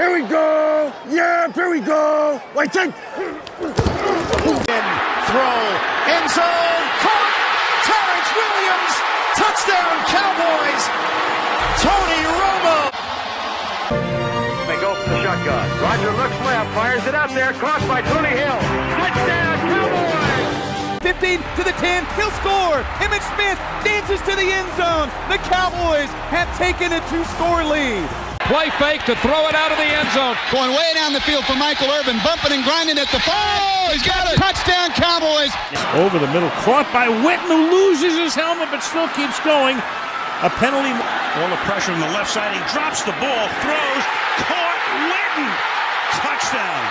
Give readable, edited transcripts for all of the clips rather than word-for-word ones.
Here we go. Yeah, here we go. Wait, take. Throw. End zone. Caught. Terrence Williams. Touchdown, Cowboys. Tony Romo. They go for the shotgun. Roger looks left. Fires it out there. Caught by Tony Hill. Touchdown, Cowboys. 15 to the 10, he'll score. Emmitt Smith dances to the end zone. The Cowboys have taken a 2-score lead. Play fake to throw it out of the end zone. Going way down the field for Michael Irvin, bumping and grinding at the 5. Oh, he's got it. Touchdown, Cowboys. Over the middle, caught by Witten, who loses his helmet but still keeps going. A penalty. All the pressure on the left side. He drops the ball, throws, caught, Witten. Touchdown.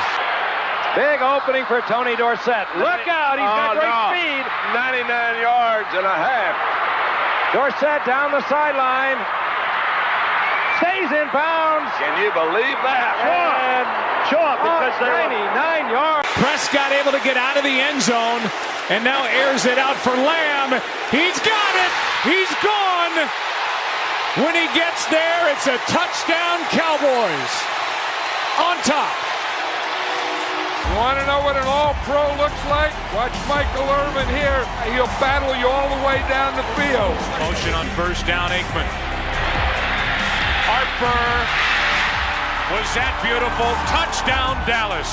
Big opening for Tony Dorsett. Look out, he's got great speed. 99 yards and a half. Dorsett down the sideline. Stays in bounds. Can you believe that? And Short because they're 99 yards. Prescott able to get out of the end zone and now airs it out for Lamb. He's got it. He's gone. When he gets there, it's a touchdown, Cowboys. On top. You want to know what an all-pro looks like? Watch Michael Irvin here. He'll battle you all the way down the field. Motion on first down, Aikman. Harper. Was that beautiful? Touchdown, Dallas.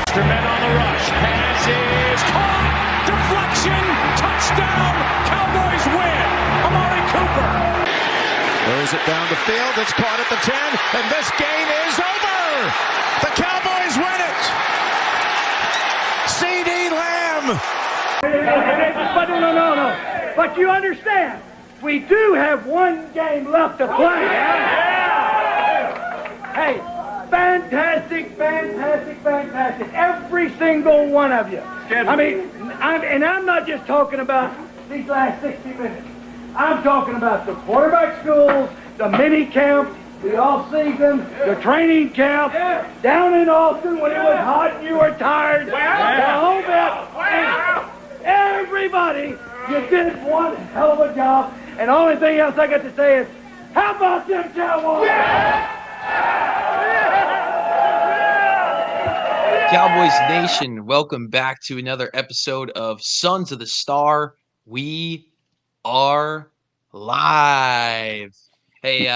Mr. Men on the rush. Pass is caught. Deflection. Touchdown. Cowboys win. Amari Cooper. Throws it down the field. It's caught at the 10. And this game is over. The Cowboys win it. C.D. Lamb. But no. But you understand, we do have one game left to play. Hey, fantastic. Every single one of you. I mean, I'm not just talking about these last 60 minutes. I'm talking about the quarterback schools, the mini camp, the off-season, the training camp, down in Austin when it was hot and you were tired, the whole bit. Everybody, you did one hell of a job. And the only thing else I got to say is, how about them Cowboys? Cowboys Nation, welcome back to another episode of Sons of the Star. We are live. Hey,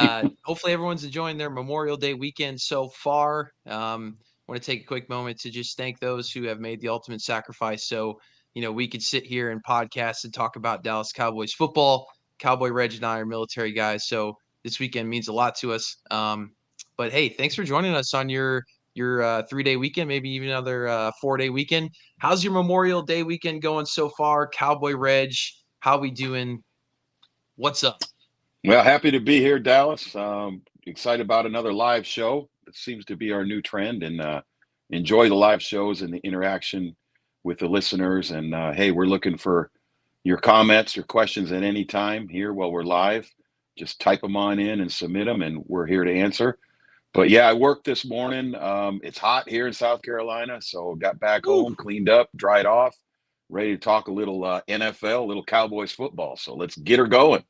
hopefully everyone's enjoying their Memorial Day weekend so far. I want to take a quick moment to just thank those who have made the ultimate sacrifice so, we could sit here and podcast and talk about Dallas Cowboys football. Cowboy Reg and I are military guys, so this weekend means a lot to us. But hey, thanks for joining us on your 3-day weekend, maybe even another 4-day weekend. How's your Memorial Day weekend going so far? Cowboy Reg, how we doing? What's up? Well, happy to be here, Dallas. Excited about another live show. It seems to be our new trend, and enjoy the live shows and the interaction with the listeners. And hey, we're looking for your comments, your questions at any time here while we're live. Just type them on in and submit them, and we're here to answer. But yeah, I worked this morning. It's hot here in South Carolina, so got back home, cleaned up, dried off, ready to talk a little NFL, a little Cowboys football. So let's get her going.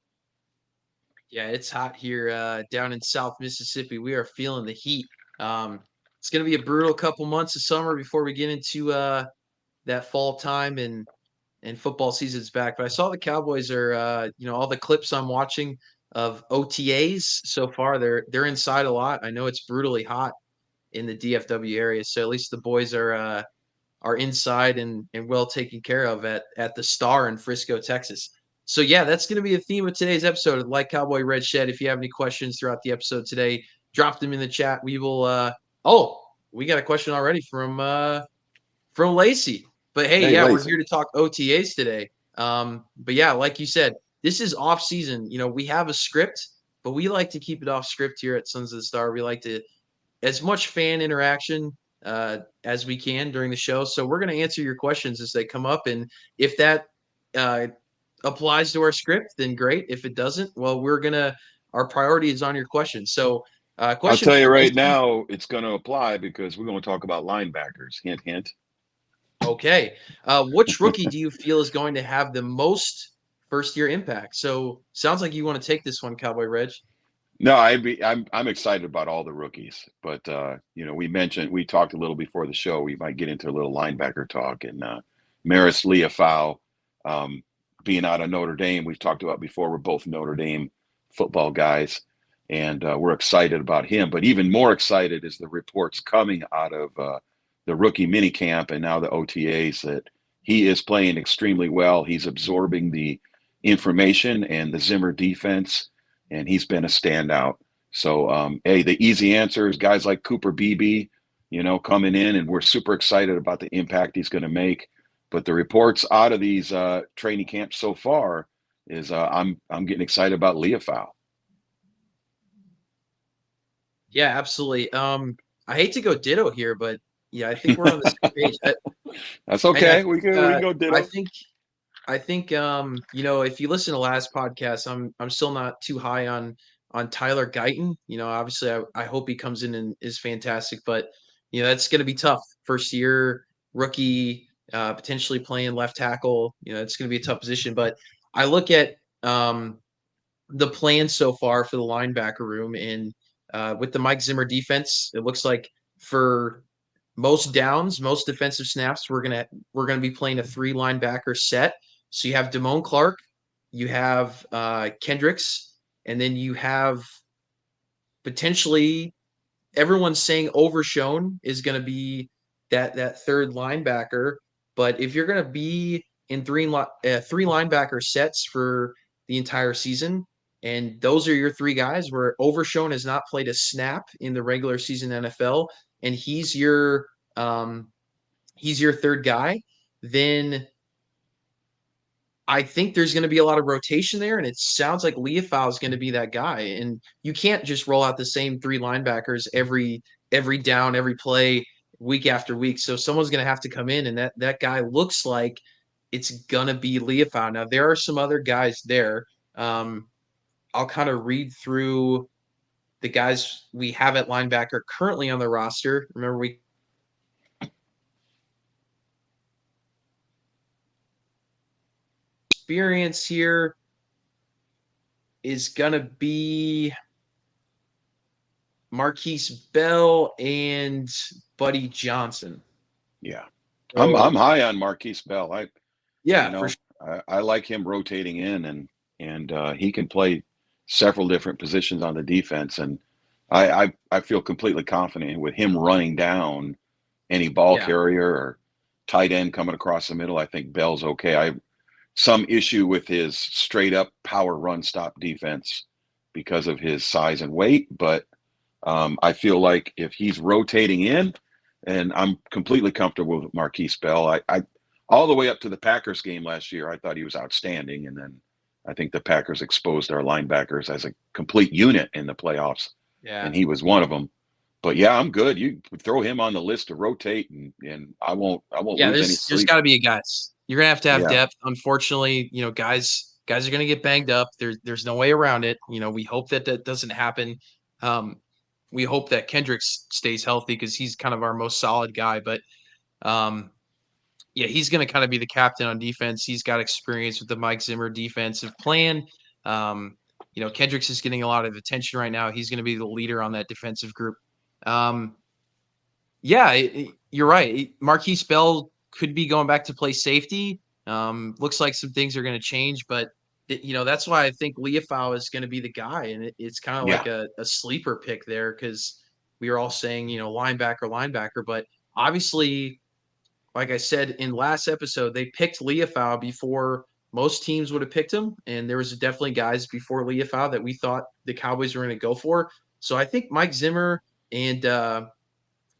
Yeah, it's hot here down in South Mississippi. We are feeling the heat. It's going to be a brutal couple months of summer before we get into that fall time and football season's back. But I saw the Cowboys are, all the clips I'm watching of OTAs so far, they're inside a lot. I know it's brutally hot in the DFW area, so at least the boys are inside and well taken care of at the Star in Frisco, Texas. So yeah, that's going to be the theme of today's episode. Like Cowboy Red Shed, if you have any questions throughout the episode today, drop them in the chat. We will. We got a question already from Lacey. But hey, yeah, Lacey. We're here to talk OTAs today. But yeah, like you said, this is off season. We have a script, but we like to keep it off script here at Sons of the Star. We like to as much fan interaction as we can during the show. So we're going to answer your questions as they come up, and if that applies to our script, then great. If it doesn't, well, our priority is on your questions. So I'll tell you right now, it's going to apply because we're going to talk about linebackers. Hint, hint. Okay. Which rookie do you feel is going to have the most first-year impact? So sounds like you want to take this one, Cowboy Reg. No, I'm excited about all the rookies, but we talked a little before the show. We might get into a little linebacker talk, and Maris Leafau, being out of Notre Dame, we've talked about before. We're both Notre Dame football guys, and we're excited about him. But even more excited is the reports coming out of the rookie minicamp and now the OTAs that he is playing extremely well. He's absorbing the information and the Zimmer defense, and he's been a standout. So, hey, the easy answer is guys like Cooper Beebe, coming in, and we're super excited about the impact he's going to make. But the reports out of these training camps so far is I'm getting excited about Leafau. Yeah, absolutely. I hate to go ditto here, but yeah, I think we're on the same page. That's okay. We can go ditto. I think if you listen to last podcast, I'm still not too high on Tyler Guyton. Obviously I hope he comes in and is fantastic, but that's going to be tough. First year rookie, potentially playing left tackle. It's going to be a tough position. But I look at the plan so far for the linebacker room, and with the Mike Zimmer defense, it looks like for most downs, most defensive snaps, we're gonna be playing a 3 linebacker set. So you have Damone Clark, you have Kendricks, and then you have potentially everyone's saying Overshown is going to be that third linebacker. But if you're going to be in 3 linebacker sets for the entire season, and those are your 3 guys where Overshown has not played a snap in the regular season NFL, and he's your third guy, then I think there's going to be a lot of rotation there, and it sounds like Leafau is going to be that guy. And you can't just roll out the same 3 linebackers every down, every play, week after week. So someone's going to have to come in, and that guy looks like it's going to be Leafau. Now, there are some other guys there. I'll kind of read through the guys we have at linebacker currently on the roster. Remember, we experience here is going to be Marquise Bell and Buddy Johnson. Yeah. I'm high on Marquise Bell. For sure. I like him rotating in, and he can play several different positions on the defense, and I feel completely confident with him running down any ball carrier or tight end coming across the middle. I think Bell's okay. Some issue with his straight up power run stop defense because of his size and weight, but I feel like if he's rotating in, and I'm completely comfortable with Marquise Bell. I all the way up to the Packers game last year, I thought he was outstanding, and then I think the Packers exposed our linebackers as a complete unit in the playoffs, and he was one of them. But yeah, I'm good. You throw him on the list to rotate, and I won't lose any sleep. There's got to be a guys. You're gonna have to have depth. Unfortunately, guys are gonna get banged up. There's no way around it. We hope that doesn't happen. We hope that Kendricks stays healthy because he's kind of our most solid guy. But he's gonna kind of be the captain on defense. He's got experience with the Mike Zimmer defensive plan. Kendricks is getting a lot of attention right now. He's gonna be the leader on that defensive group. You're right. Marquise Bell could be going back to play safety. Looks like some things are going to change, but that's why I think Leafau is going to be the guy, and it's kind of like a sleeper pick there because we were all saying linebacker, but obviously, like I said in last episode, they picked Leafau before most teams would have picked him, and there was definitely guys before Leafau that we thought the Cowboys were going to go for. So I think Mike Zimmer and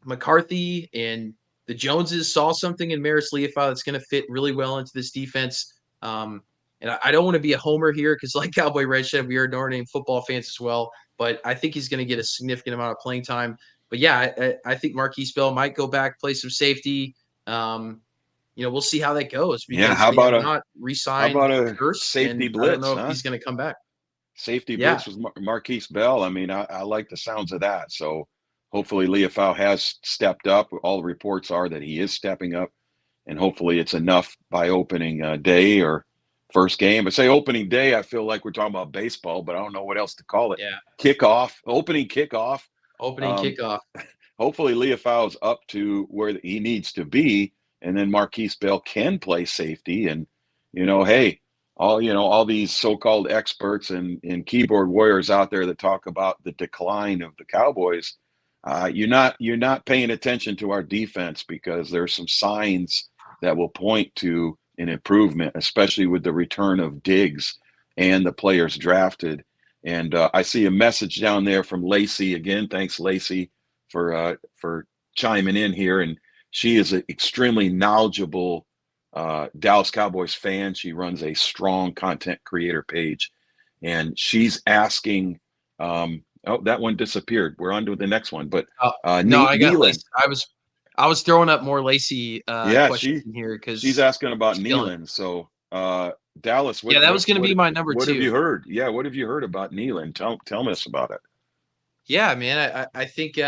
McCarthy and the Joneses saw something in Maris Leafau that's going to fit really well into this defense. And I don't want to be a homer here because, like Cowboy Red said, we are Notre Dame football fans as well. But I think he's going to get a significant amount of playing time. But yeah, I think Marquise Bell might go back, play some safety. We'll see how that goes. Because how about not re-signed a safety blitz? I don't know if he's going to come back. Safety blitz with Marquise Bell. I mean, I like the sounds of that. So hopefully Leafau has stepped up. All the reports are that he is stepping up, and hopefully it's enough by opening day or first game. I say opening day, I feel like we're talking about baseball, but I don't know what else to call it. Yeah. Kickoff, opening kickoff. Opening kickoff. Hopefully Leofau's up to where he needs to be, and then Marquise Bell can play safety. And, hey, all these so-called experts and keyboard warriors out there that talk about the decline of the Cowboys, you're not paying attention to our defense, because there's some signs that will point to an improvement, especially with the return of Diggs and the players drafted. And I see a message down there from Lacey again. Thanks, Lacey, for chiming in here. And she is an extremely knowledgeable Dallas Cowboys fan. She runs a strong content creator page, and she's asking. That one disappeared. We're on to the next one. But no, I got Lacey. I was throwing up more Lacey questions in here because she's asking about Nealon. So Dallas, that was going to be my number 2. What have you heard? Yeah, what have you heard about Nealon? Tell us about it. Yeah, man, I think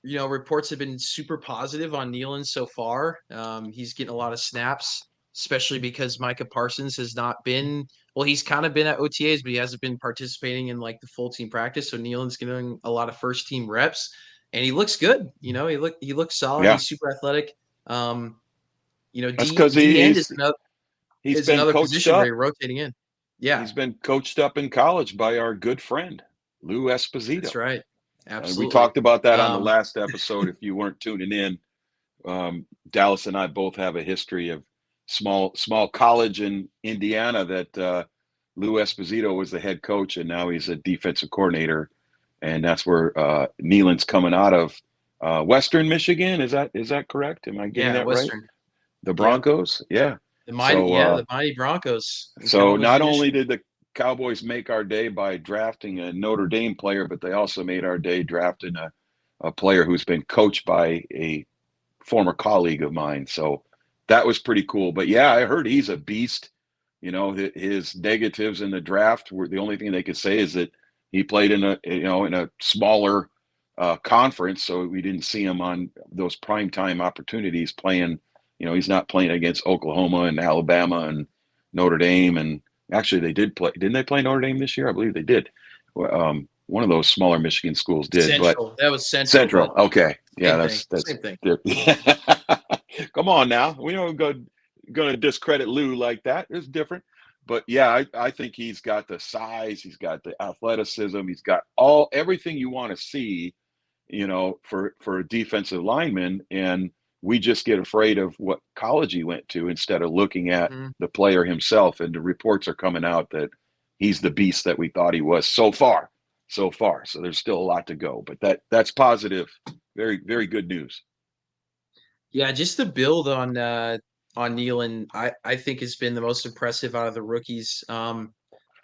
reports have been super positive on Nealon so far. He's getting a lot of snaps, especially because Micah Parsons has not been. Well, he's kind of been at OTAs, but he hasn't been participating in like the full team practice. So Nealon's getting a lot of first team reps, and he looks good. He looks solid. Yeah. He's super athletic. That's because he's been another coached position up. where you're rotating in. Yeah, he's been coached up in college by our good friend Lou Esposito. That's right. Absolutely. We talked about that on the last episode. If you weren't tuning in, Dallas and I both have a history of small college in Indiana that Lou Esposito was the head coach, and now he's a defensive coordinator, and that's where Nealon's coming out of. Western Michigan, is that correct? Am I getting that Western. right? The Broncos, yeah. The mighty Broncos. So not only did the Cowboys make our day by drafting a Notre Dame player, but they also made our day drafting a player who's been coached by a former colleague of mine. So that was pretty cool. But yeah, I heard he's a beast. His negatives in the draft were the only thing they could say is that he played in a smaller conference, so we didn't see him on those primetime opportunities playing. He's not playing against Oklahoma and Alabama and Notre Dame. And actually, they did play. Didn't they play Notre Dame this year? I believe they did. One of those smaller Michigan schools did. Central. That was Central. Central. Okay. Yeah, that's same thing. Come on now. We don't going to discredit Lou like that. It's different. But yeah, I think he's got the size. He's got the athleticism. He's got everything you want to see, for a defensive lineman. And we just get afraid of what college he went to instead of looking at the player himself. And the reports are coming out that he's the beast that we thought he was so far. So there's still a lot to go, but that's positive. Very, very good news. Yeah, just the build on Nealon, I think has been the most impressive out of the rookies. I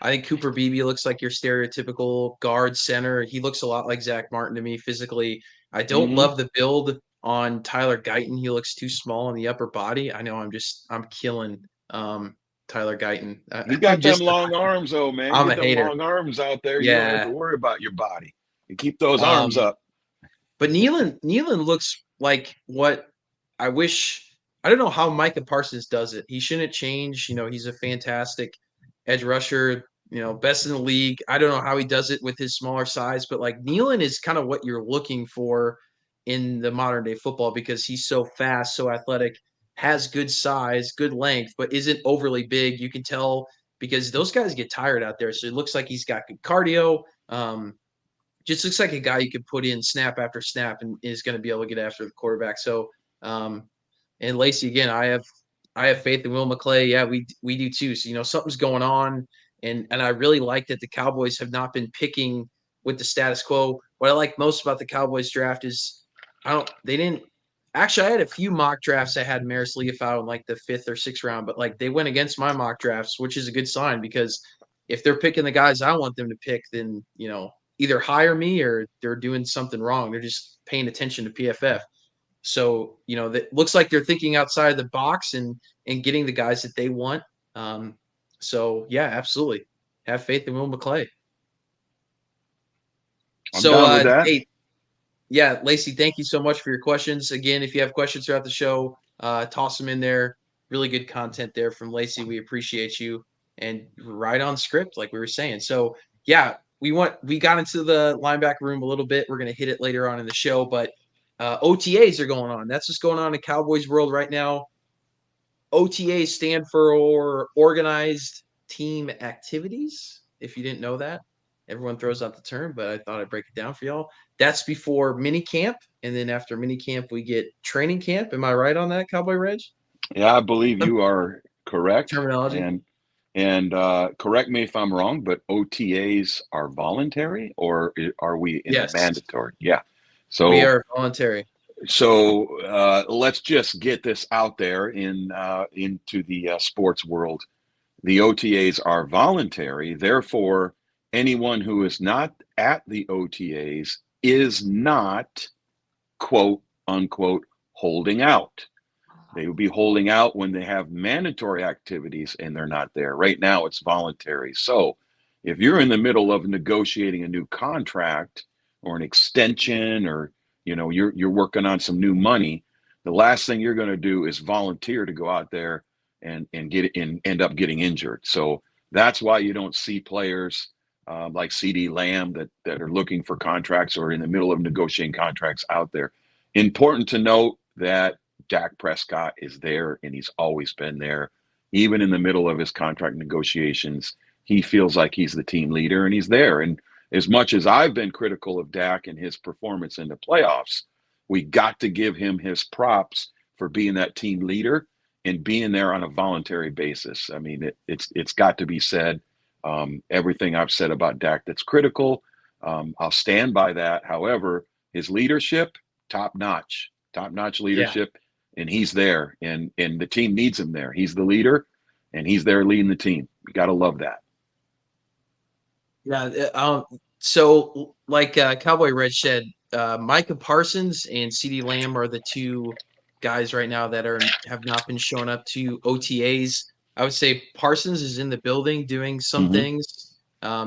think Cooper Beebe looks like your stereotypical guard center. He looks a lot like Zach Martin to me physically. I don't love the build on Tyler Guyton. He looks too small in the upper body. I know I'm killing Tyler Guyton. You got them long arms, though, man. I'm a hater. Long arms out there. You don't have to worry about your body. You keep those arms up. But Nealon looks like what I wish. I don't know how Micah Parsons does it. He shouldn't change. He's a fantastic edge rusher, best in the league. I don't know how he does it with his smaller size, but like Nealon is kind of what you're looking for in the modern day football because he's so fast, so athletic, has good size, good length, but isn't overly big. You can tell because those guys get tired out there. So it looks like he's got good cardio. Just looks like a guy you could put in snap after snap and is going to be able to get after the quarterback. So, and Lacey, again, I have faith in Will McClay. Yeah, we do too. So, something's going on. And I really like that the Cowboys have not been picking with the status quo. What I like most about the Cowboys draft is I had a few mock drafts that had Maris Leofau in like the 5th or 6th round, but like they went against my mock drafts, which is a good sign because if they're picking the guys I want them to pick, then, either hire me or they're doing something wrong. They're just paying attention to PFF. So, that looks like they're thinking outside the box and getting the guys that they want. So yeah, absolutely. Have faith in Will McClay. Hey, yeah, Lacey, thank you so much for your questions. Again, if you have questions throughout the show, toss them in there. Really good content there from Lacey. We appreciate you. and right on script, like we were saying. So yeah, we got into the linebacker room a little bit. We're gonna hit it later on in the show, but OTAs are going on. That's what's going on in Cowboys world right now. OTAs stand for organized team activities. If you didn't know that, everyone throws out the term, but I thought I'd break it down for y'all. That's before mini camp, and then after mini camp, we get training camp. Am I right on that, Cowboy Reg? Yeah, I believe you are correct. Terminology. And correct me if I'm wrong, but OTAs are voluntary, or are we in the Yes, mandatory? Yeah. we So are voluntary. let's just get this out there into the sports world. The OTAs are voluntary. Therefore, anyone who is not at the OTAs is not, quote unquote, holding out. They will be holding out when they have mandatory activities and they're not there. Right now, it's voluntary. So if you're in the middle of negotiating a new contract or an extension, or you're working on some new money, the last thing you're going to do is volunteer to go out there and end up getting injured. So that's why you don't see players like CD Lamb that are looking for contracts or in the middle of negotiating contracts out there. Important to note that Dak Prescott is there, and he's always been there. Even in the middle of his contract negotiations, he feels like he's the team leader, and he's there. And as much as I've been critical of Dak and his performance in the playoffs, we got to give him his props for being that team leader and being there on a voluntary basis. I mean, it's got to be said. Everything I've said about Dak that's critical, I'll stand by that. However, his leadership, top notch leadership, and he's there, and the team needs him there. He's the leader, and he's there leading the team. You got to love that. Yeah. So like Cowboy Red said, Micah Parsons and CD Lamb are the two guys right now that have not been showing up to OTAs. I would say Parsons is in the building doing some things,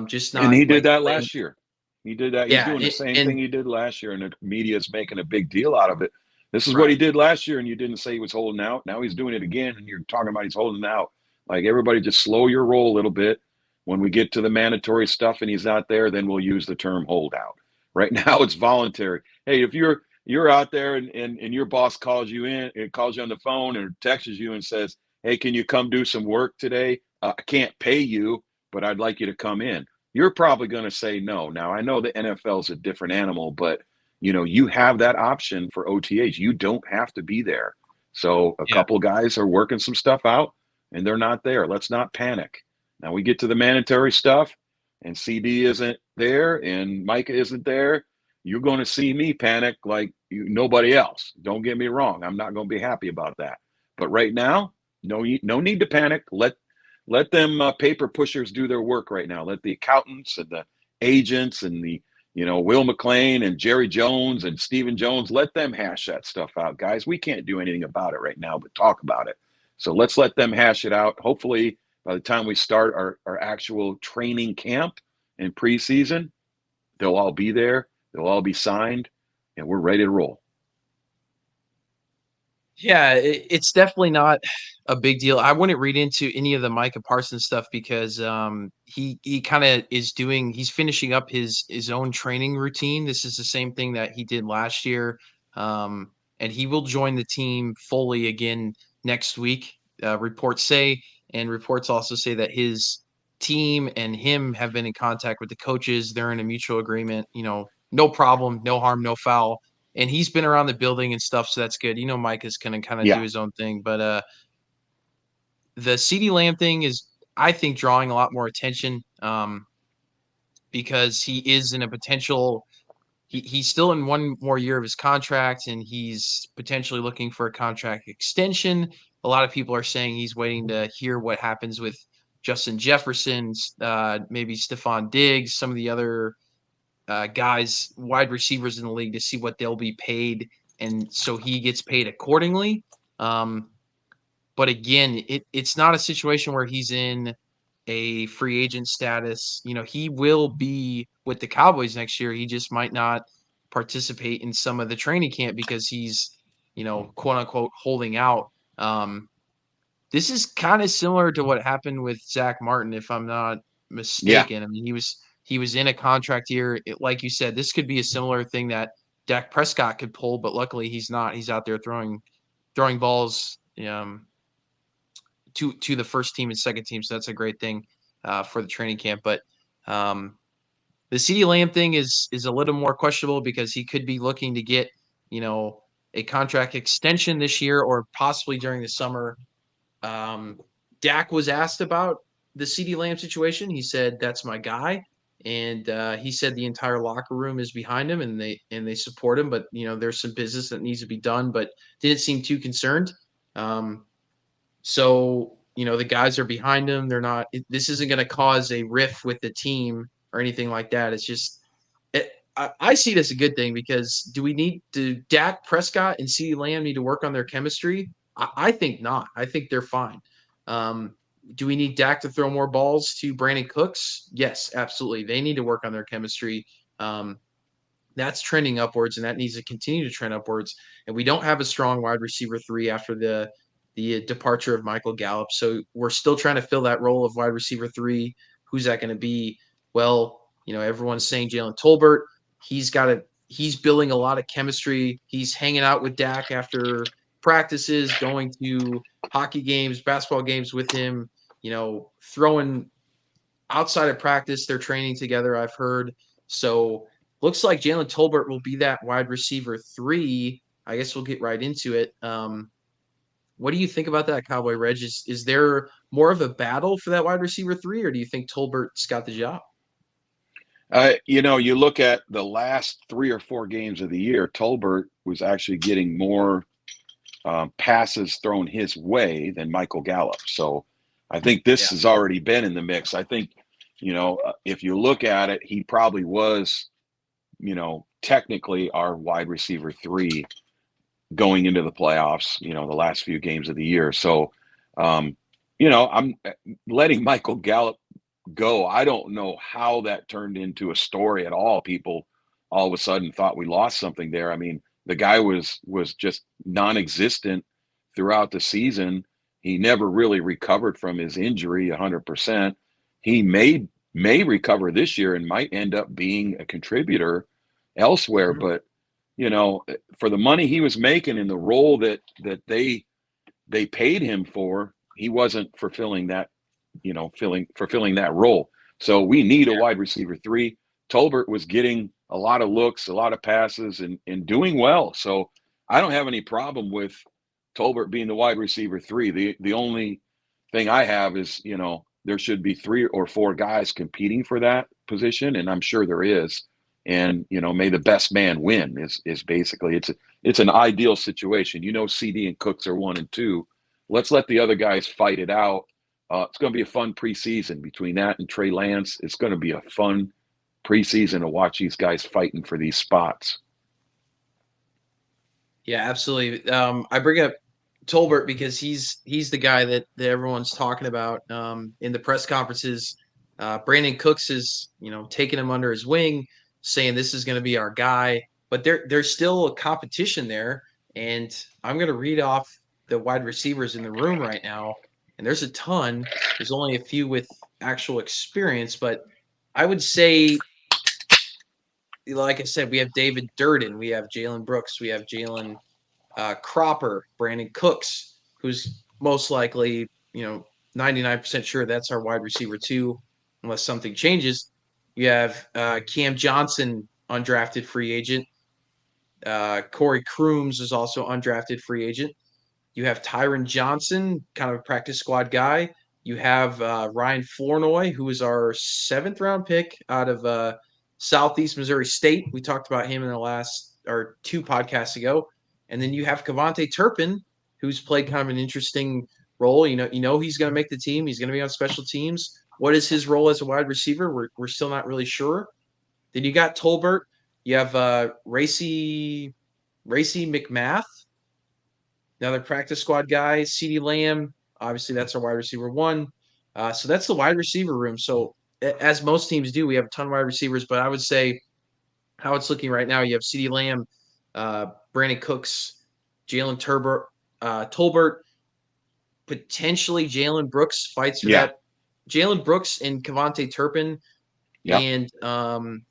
just not. And he did like that playing. last year. He did that. He's Yeah, doing the same and thing he did last year, and the media is making a big deal out of it. This is what right. he did last year, and you didn't say he was holding out. Now he's doing it again, and you're talking about he's holding out. Like, everybody just slow your roll a little bit. When we get to the mandatory stuff and he's not there, then we'll use the term holdout. Right now it's voluntary. Hey, if you're out there and your boss calls you in, it calls you on the phone or texts you and says, hey, can you come do some work today? I can't pay you, but I'd like you to come in. You're probably going to say no. Now, I know the NFL is a different animal, but you have that option for OTAs. You don't have to be there. So a couple guys are working some stuff out and they're not there. Let's not panic. Now we get to the mandatory stuff and CD isn't there and Micah isn't there. You're going to see me panic like nobody else. Don't get me wrong. I'm not going to be happy about that. But right now, no need to panic. Let them paper pushers do their work right now. Let the accountants and the agents and the Will McLean and Jerry Jones and Stephen Jones, let them hash that stuff out, guys. We can't do anything about it right now but talk about it. So let's let them hash it out. Hopefully, by the time we start our actual training camp and preseason, they'll all be there. They'll all be signed, and we're ready to roll. Yeah, it's definitely not a big deal. I wouldn't read into any of the Micah Parsons stuff because he kind of he's finishing up his own training routine. This is the same thing that he did last year. And he will join the team fully again next week. Reports say, and reports also say that his team and him have been in contact with the coaches. They're in a mutual agreement, no problem, no harm, no foul. And he's been around the building and stuff, so that's good. Mike is gonna kind of do his own thing, but the CD Lamb thing is, I think, drawing a lot more attention because he is in a potential. He's still in one more year of his contract, and he's potentially looking for a contract extension. A lot of people are saying he's waiting to hear what happens with Justin Jefferson, maybe Stephon Diggs, some of the other guys, wide receivers in the league, to see what they'll be paid, and so he gets paid accordingly. But again, it's not a situation where he's in a free agent status. He will be with the Cowboys next year. He just might not participate in some of the training camp because he's, quote unquote, holding out. This is kind of similar to what happened with Zach Martin, if I'm not Yeah. mistaken. I mean, he was in a contract year. Like you said, this could be a similar thing that Dak Prescott could pull, but luckily he's not. He's out there throwing balls to the first team and second team. So that's a great thing for the training camp. But the CeeDee Lamb thing is a little more questionable because he could be looking to get, a contract extension this year or possibly during the summer. Dak was asked about the CeeDee Lamb situation. He said, "That's my guy," and he said the entire locker room is behind him and they support him. But there's some business that needs to be done, but didn't seem too concerned. So the guys are behind him. They're not. This isn't going to cause a rift with the team or anything like that. It's just I see it as a good thing because do Dak Prescott and CeeDee Lamb need to work on their chemistry? I think not. I think they're fine. Do we need Dak to throw more balls to Brandon Cooks? Yes, absolutely. They need to work on their chemistry. That's trending upwards, and that needs to continue to trend upwards. And we don't have a strong wide receiver 3 after the departure of Michael Gallup. So we're still trying to fill that role of wide receiver 3. Who's that going to be? Well, everyone's saying Jalen Tolbert. He's building a lot of chemistry. He's hanging out with Dak after practices, going to hockey games, basketball games with him, throwing outside of practice. They're training together, I've heard. So looks like Jalen Tolbert will be that wide receiver 3. I guess we'll get right into it. What do you think about that, Cowboy Reg? Is there more of a battle for that wide receiver 3, or do you think Tolbert's got the job? You look at the last 3 or 4 games of the year, Tolbert was actually getting more passes thrown his way than Michael Gallup. So I think this has already been in the mix. I think, if you look at it, he probably was, technically our wide receiver 3 going into the playoffs, the last few games of the year. So, I'm letting Michael Gallup go. I don't know how that turned into a story at all. People all of a sudden thought we lost something there. I mean, the guy was just non-existent throughout the season. He never really recovered from his injury 100%. He may recover this year and might end up being a contributor elsewhere. Mhm. But for the money he was making and the role that they paid him for, he wasn't fulfilling that that role. So we need a wide receiver 3. Tolbert was getting a lot of looks, a lot of passes, and doing well. So I don't have any problem with Tolbert being the wide receiver 3. The only thing I have is, there should be 3 or 4 guys competing for that position, and I'm sure there is. And may the best man win is basically it's an ideal situation. CD and Cooks are 1 and 2. Let's let the other guys fight it out. It's going to be a fun preseason between that and Trey Lance. It's going to be a fun preseason to watch these guys fighting for these spots. Yeah, absolutely. I bring up Tolbert because he's the guy that everyone's talking about in the press conferences. Brandon Cooks is taking him under his wing, saying this is going to be our guy. But there's still a competition there, and I'm going to read off the wide receivers in the room right now. And there's a ton. There's only a few with actual experience, but I would say, like I said, we have David Durden, we have Jalen Brooks, we have Jalen Cropper, Brandon Cooks, who's most likely, 99% sure that's our wide receiver 2, unless something changes. You have Cam Johnson, undrafted free agent. Corey Crooms is also undrafted free agent. You have Tyron Johnson, kind of a practice squad guy. You have Ryan Flournoy, who is our 7th round pick out of Southeast Missouri State. We talked about him in the last 2 podcasts ago. And then you have Kavontae Turpin, who's played kind of an interesting role. He's going to make the team. He's going to be on special teams. What is his role as a wide receiver? We're still not really sure. Then you got Tolbert. You have Racy McMath, another practice squad guy. CeeDee Lamb, obviously that's our wide receiver 1. So that's the wide receiver room. So as most teams do, we have a ton of wide receivers, but I would say how it's looking right now, you have CeeDee Lamb, Brandon Cooks, Jalen Tolbert, potentially Jalen Brooks fights for Yeah. that. Jalen Brooks and Cavante Turpin Yeah. and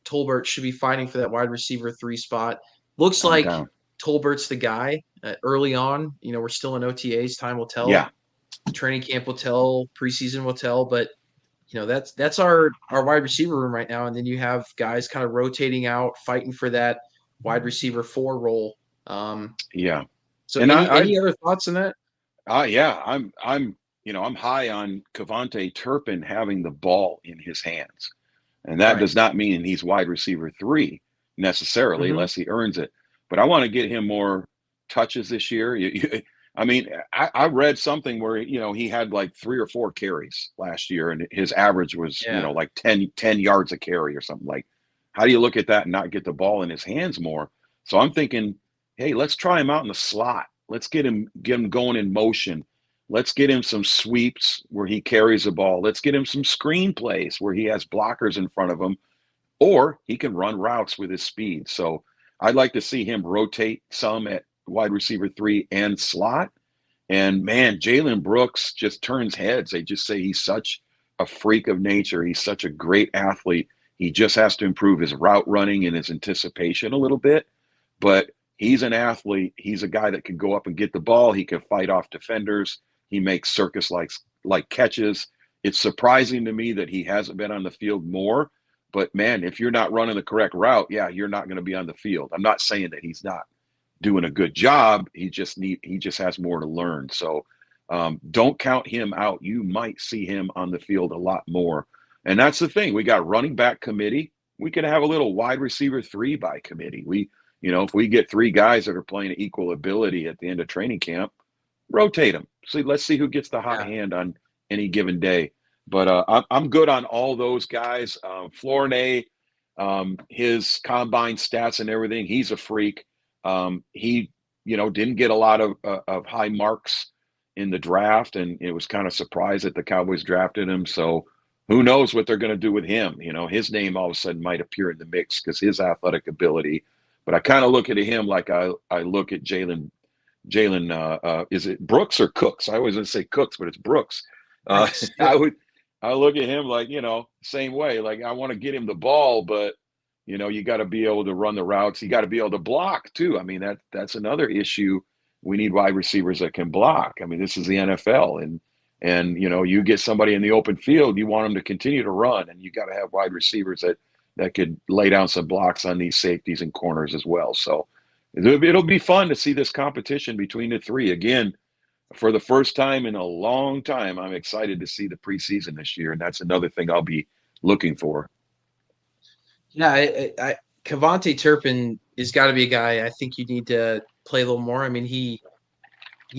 Tolbert should be fighting for that wide receiver 3 spot. Looks I'm like down. Tolbert's the guy early on. We're still in OTAs. Time will tell. Yeah. Training camp will tell. Preseason will tell. But that's our wide receiver room right now. And then you have guys kind of rotating out, fighting for that wide receiver 4 role. Yeah. So And any other thoughts on that? yeah, I'm high on Cavante Turpin having the ball in his hands. And that Right. does not mean he's wide receiver 3 necessarily, Mhm. unless he earns it. But I want to get him more touches this year. I mean, I read something where, he had like 3 or 4 carries last year, and his average was, Yeah. like 10 yards a carry or something. Like, how do you look at that and not get the ball in his hands more? So I'm thinking, hey, let's try him out in the slot. Let's get him going in motion. Let's get him some sweeps where he carries the ball. Let's get him some screen plays where he has blockers in front of him, or he can run routes with his speed. So I'd like to see him rotate some at wide receiver 3 and slot. And man, Jalen Brooks just turns heads. They just say he's such a freak of nature. He's such a great athlete. He just has to improve his route running and his anticipation a little bit. But he's an athlete. He's a guy that can go up and get the ball. He can fight off defenders. He makes circus like catches. It's surprising to me that he hasn't been on the field more. But man, if you're not running the correct route, yeah, you're not going to be on the field. I'm not saying that he's not doing a good job. He just has more to learn. So don't count him out. You might see him on the field a lot more. And that's the thing. We got running back committee. We could have a little wide receiver 3 by committee. If we get 3 guys that are playing equal ability at the end of training camp, rotate them. Let's see who gets the hot hand on any given day. But I'm good on all those guys. Flournoy, his combine stats and everything, he's a freak. He, didn't get a lot of high marks in the draft, and it was kind of surprised that the Cowboys drafted him. So who knows what they're going to do with him? His name all of a sudden might appear in the mix because his athletic ability. But I kind of look at him like I look at Jalen. Is it Brooks or Cooks? I always want to say Cooks, but it's Brooks. I look at him like, same way. Like, I want to get him the ball, but you got to be able to run the routes. You got to be able to block too. I mean, that's another issue. We need wide receivers that can block. I mean, this is the NFL, and you get somebody in the open field, you want them to continue to run, and you got to have wide receivers that could lay down some blocks on these safeties and corners as well. So it'll be fun to see this competition between the 3 again. For the first time in a long time, I'm excited to see the preseason this year, and that's another thing I'll be looking for. Yeah, Cavante Turpin has got to be a guy I think you need to play a little more. I mean, he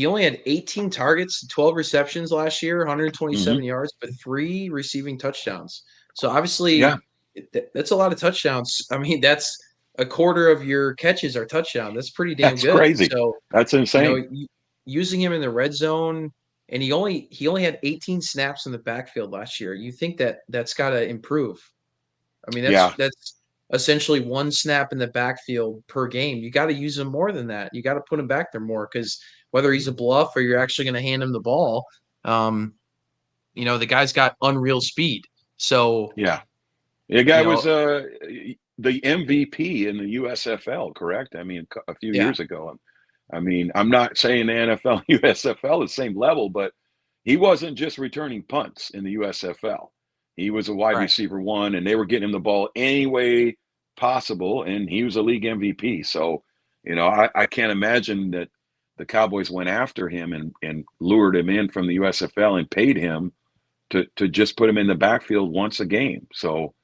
only had 18 targets, 12 receptions last year, 127 yards, but 3 receiving touchdowns. So obviously, that's a lot of touchdowns. I mean, that's a quarter of your catches are touchdown. That's pretty damn good. That's crazy. So that's insane. Using him in the red zone, and he only had 18 snaps in the backfield last year. You think that's got to improve? I mean, that's essentially 1 snap in the backfield per game. You got to use him more than that. You got to put him back there more, because whether he's a bluff or you're actually going to hand him the ball, the guy's got unreal speed. So the guy was the MVP in the USFL, correct? I mean, a few years ago. I mean, I'm not saying the NFL and USFL is the same level, but he wasn't just returning punts in the USFL. He was a wide receiver 1, and they were getting him the ball any way possible, and he was a league MVP. So, I can't imagine that the Cowboys went after him and lured him in from the USFL and paid him to just put him in the backfield once a game. So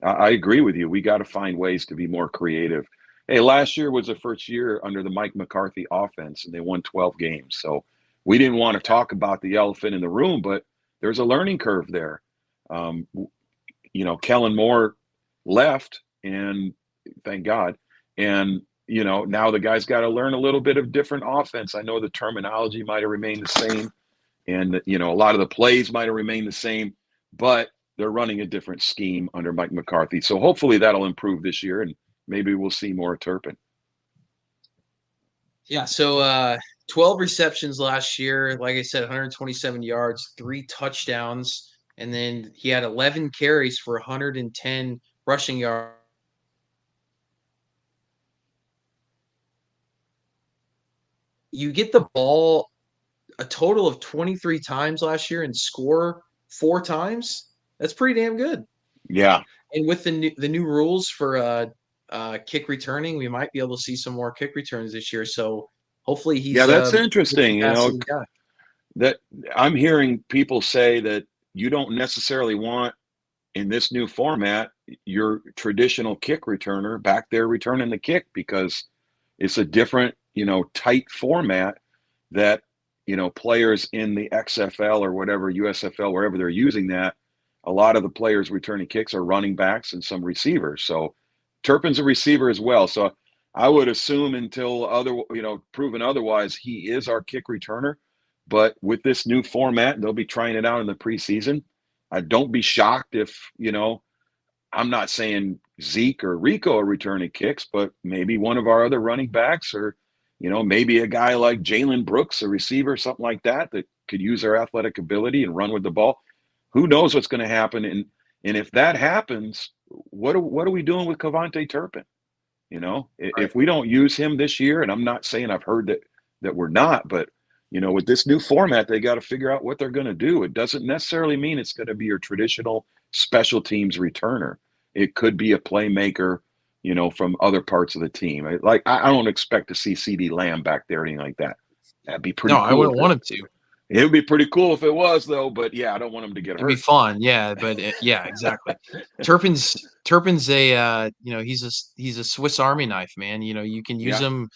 I agree with you. We got to find ways to be more creative. Hey, last year was the first year under the Mike McCarthy offense, and they won 12 games. So we didn't want to talk about the elephant in the room, but there's a learning curve there. Kellen Moore left, and thank God. And, now the guy's got to learn a little bit of different offense. I know the terminology might have remained the same, and, a lot of the plays might have remained the same, but they're running a different scheme under Mike McCarthy. So hopefully that'll improve this year, and maybe we'll see more Turpin. Yeah, so 12 receptions last year. Like I said, 127 yards, 3 touchdowns, and then he had 11 carries for 110 rushing yards. You get the ball a total of 23 times last year and score 4 times. That's pretty damn good. Yeah. And with the new rules for kick returning, we might be able to see some more kick returns this year. So hopefully he's Yeah, that's a interesting. capacity guy. That I'm hearing people say that you don't necessarily want in this new format your traditional kick returner back there returning the kick because it's a different, tight format that, players in the XFL or whatever, USFL, wherever they're using that, a lot of the players returning kicks are running backs and some receivers. So Turpin's a receiver as well. So I would assume until proven otherwise, he is our kick returner. But with this new format, they'll be trying it out in the preseason. Don't be shocked if, I'm not saying Zeke or Rico are returning kicks, but maybe one of our other running backs or, maybe a guy like Jalen Brooks, a receiver, something like that could use their athletic ability and run with the ball. Who knows what's going to happen? And if that happens, what are we doing with Cavante Turpin? Right. If we don't use him this year, and I'm not saying I've heard that we're not, but with this new format, they got to figure out what they're going to do. It doesn't necessarily mean it's going to be your traditional special teams returner. It could be a playmaker, from other parts of the team. I don't expect to see CD Lamb back there or anything like that. That'd be No, pretty I cool. wouldn't want him to. It would be pretty cool if it was, though. But yeah, I don't want him to get It'd be hurt. fun, yeah, but yeah, exactly. Turpin's a he's a Swiss Army knife, man. You can use Yeah, him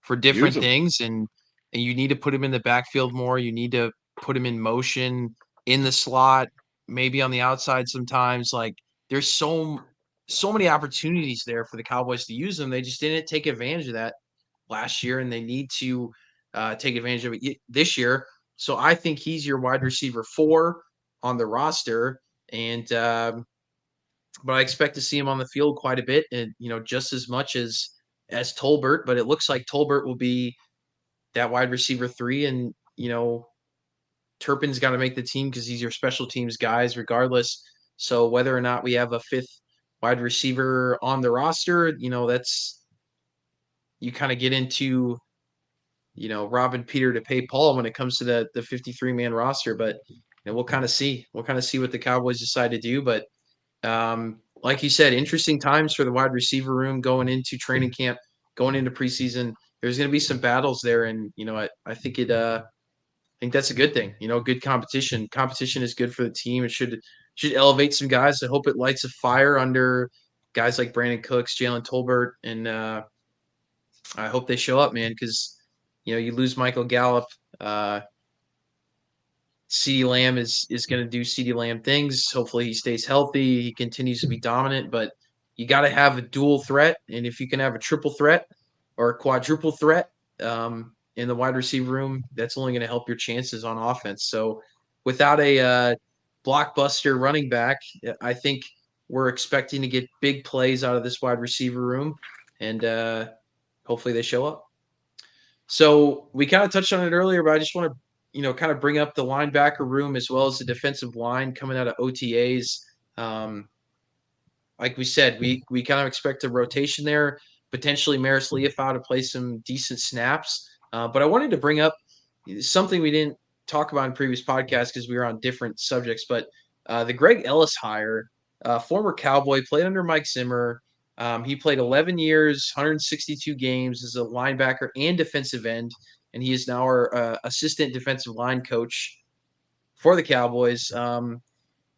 for use different him. things, and you need to put him in the backfield more. You need to put him in motion in the slot, maybe on the outside sometimes. Like there's so many opportunities there for the Cowboys to use him. They just didn't take advantage of that last year, and they need to take advantage of it this year. So I think he's your wide receiver 4 on the roster, and but I expect to see him on the field quite a bit, and just as much as Tolbert. But it looks like Tolbert will be that wide receiver 3, and Turpin's got to make the team because he's your special teams guys regardless. So whether or not we have a 5th wide receiver on the roster, that's you kind of get into robbing Peter to pay Paul when it comes to the 53-man roster. But we'll kind of see. We'll kind of see what the Cowboys decide to do. But like you said, interesting times for the wide receiver room going into training camp, going into preseason. There's going to be some battles there, and I think I think that's a good thing. Good competition. Competition is good for the team. It should elevate some guys. I hope it lights a fire under guys like Brandon Cooks, Jalen Tolbert, and I hope they show up, man. Because you lose Michael Gallup. CeeDee Lamb is going to do CeeDee Lamb things. Hopefully he stays healthy. He continues to be dominant, but you got to have a dual threat. And if you can have a triple threat or a quadruple threat in the wide receiver room, that's only going to help your chances on offense. So without a blockbuster running back, I think we're expecting to get big plays out of this wide receiver room, and hopefully they show up. So we kind of touched on it earlier, but I just want to kind of bring up the linebacker room as well as the defensive line coming out of OTAs. Like we said, we kind of expect a rotation there, potentially Maris Leafau to play some decent snaps. But I wanted to bring up something we didn't talk about in previous podcasts because we were on different subjects, but the Greg Ellis hire, former Cowboy, played under Mike Zimmer. He played 11 years, 162 games as a linebacker and defensive end, and he is now our assistant defensive line coach for the Cowboys.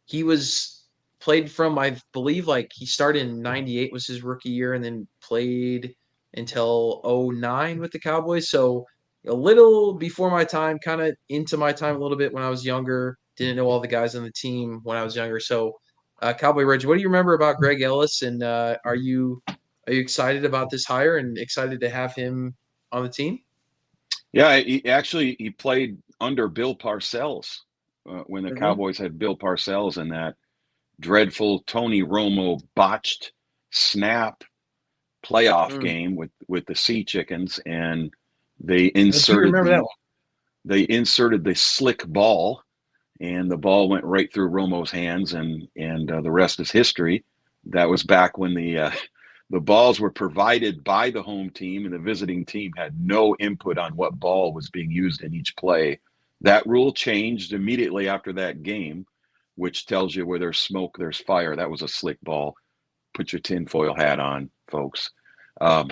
He was played from, I believe, like he started in 98 was his rookie year and then played until 09 with the Cowboys. So a little before my time, kind of into my time a little bit when I was younger. Didn't know all the guys on the team when I was younger. So Cowboy Reggie, what do you remember about Greg Ellis? And are you excited about this hire and excited to have him on the team? Yeah, he played under Bill Parcells when the Cowboys had Bill Parcells in that dreadful Tony Romo botched snap playoff game with the Sea Chickens, and they I do remember that one. they inserted the slick ball, and the ball went right through Romo's hands, and the rest is history. That was back when the balls were provided by the home team, and the visiting team had no input on what ball was being used in each play. That rule changed immediately after that game, which tells you where there's smoke, there's fire. That was a slick ball. Put your tinfoil hat on, folks. Um,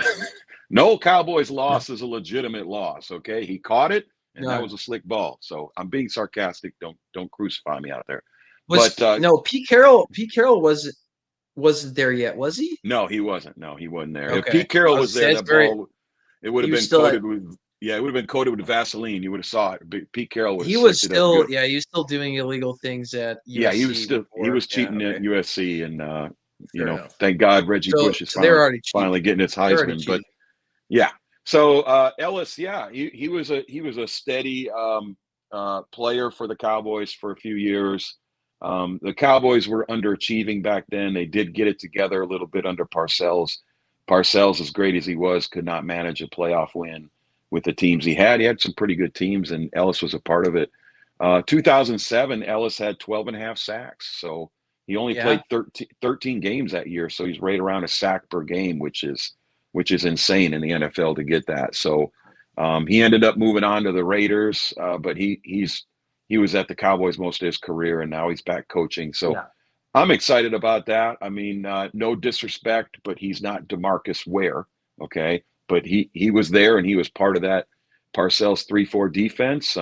no Cowboys loss is a legitimate loss. Okay, he caught it, and that was a slick ball. So I'm being sarcastic. Don't crucify me out there. No, Pete Carroll. Pete Carroll wasn't there yet, was he? No, he wasn't. No, he wasn't there. Okay. If Pete Carroll was there, that ball, it would have been coated with. Yeah, it would have been coated with Vaseline. You would have saw it. Pete Carroll would have. He was still, he was still doing illegal things at USC. Yeah, he was cheating at USC, and thank God Reggie Bush is finally getting his Heisman. But yeah, so Ellis, yeah, he was a steady player for the Cowboys for a few years. The Cowboys were underachieving back then. They did get it together a little bit under Parcells. Parcells, as great as he was, could not manage a playoff win with the teams he had. He had some pretty good teams, and Ellis was a part of it. 2007, Ellis had 12 and a half sacks. So he only played 13 games that year. So he's right around a sack per game, which is insane in the NFL to get that. So he ended up moving on to the Raiders, but he was at the Cowboys most of his career, and now he's back coaching. So I'm excited about that. I mean, no disrespect, but he's not DeMarcus Ware, okay? But he was there, and he was part of that Parcells 3-4 defense.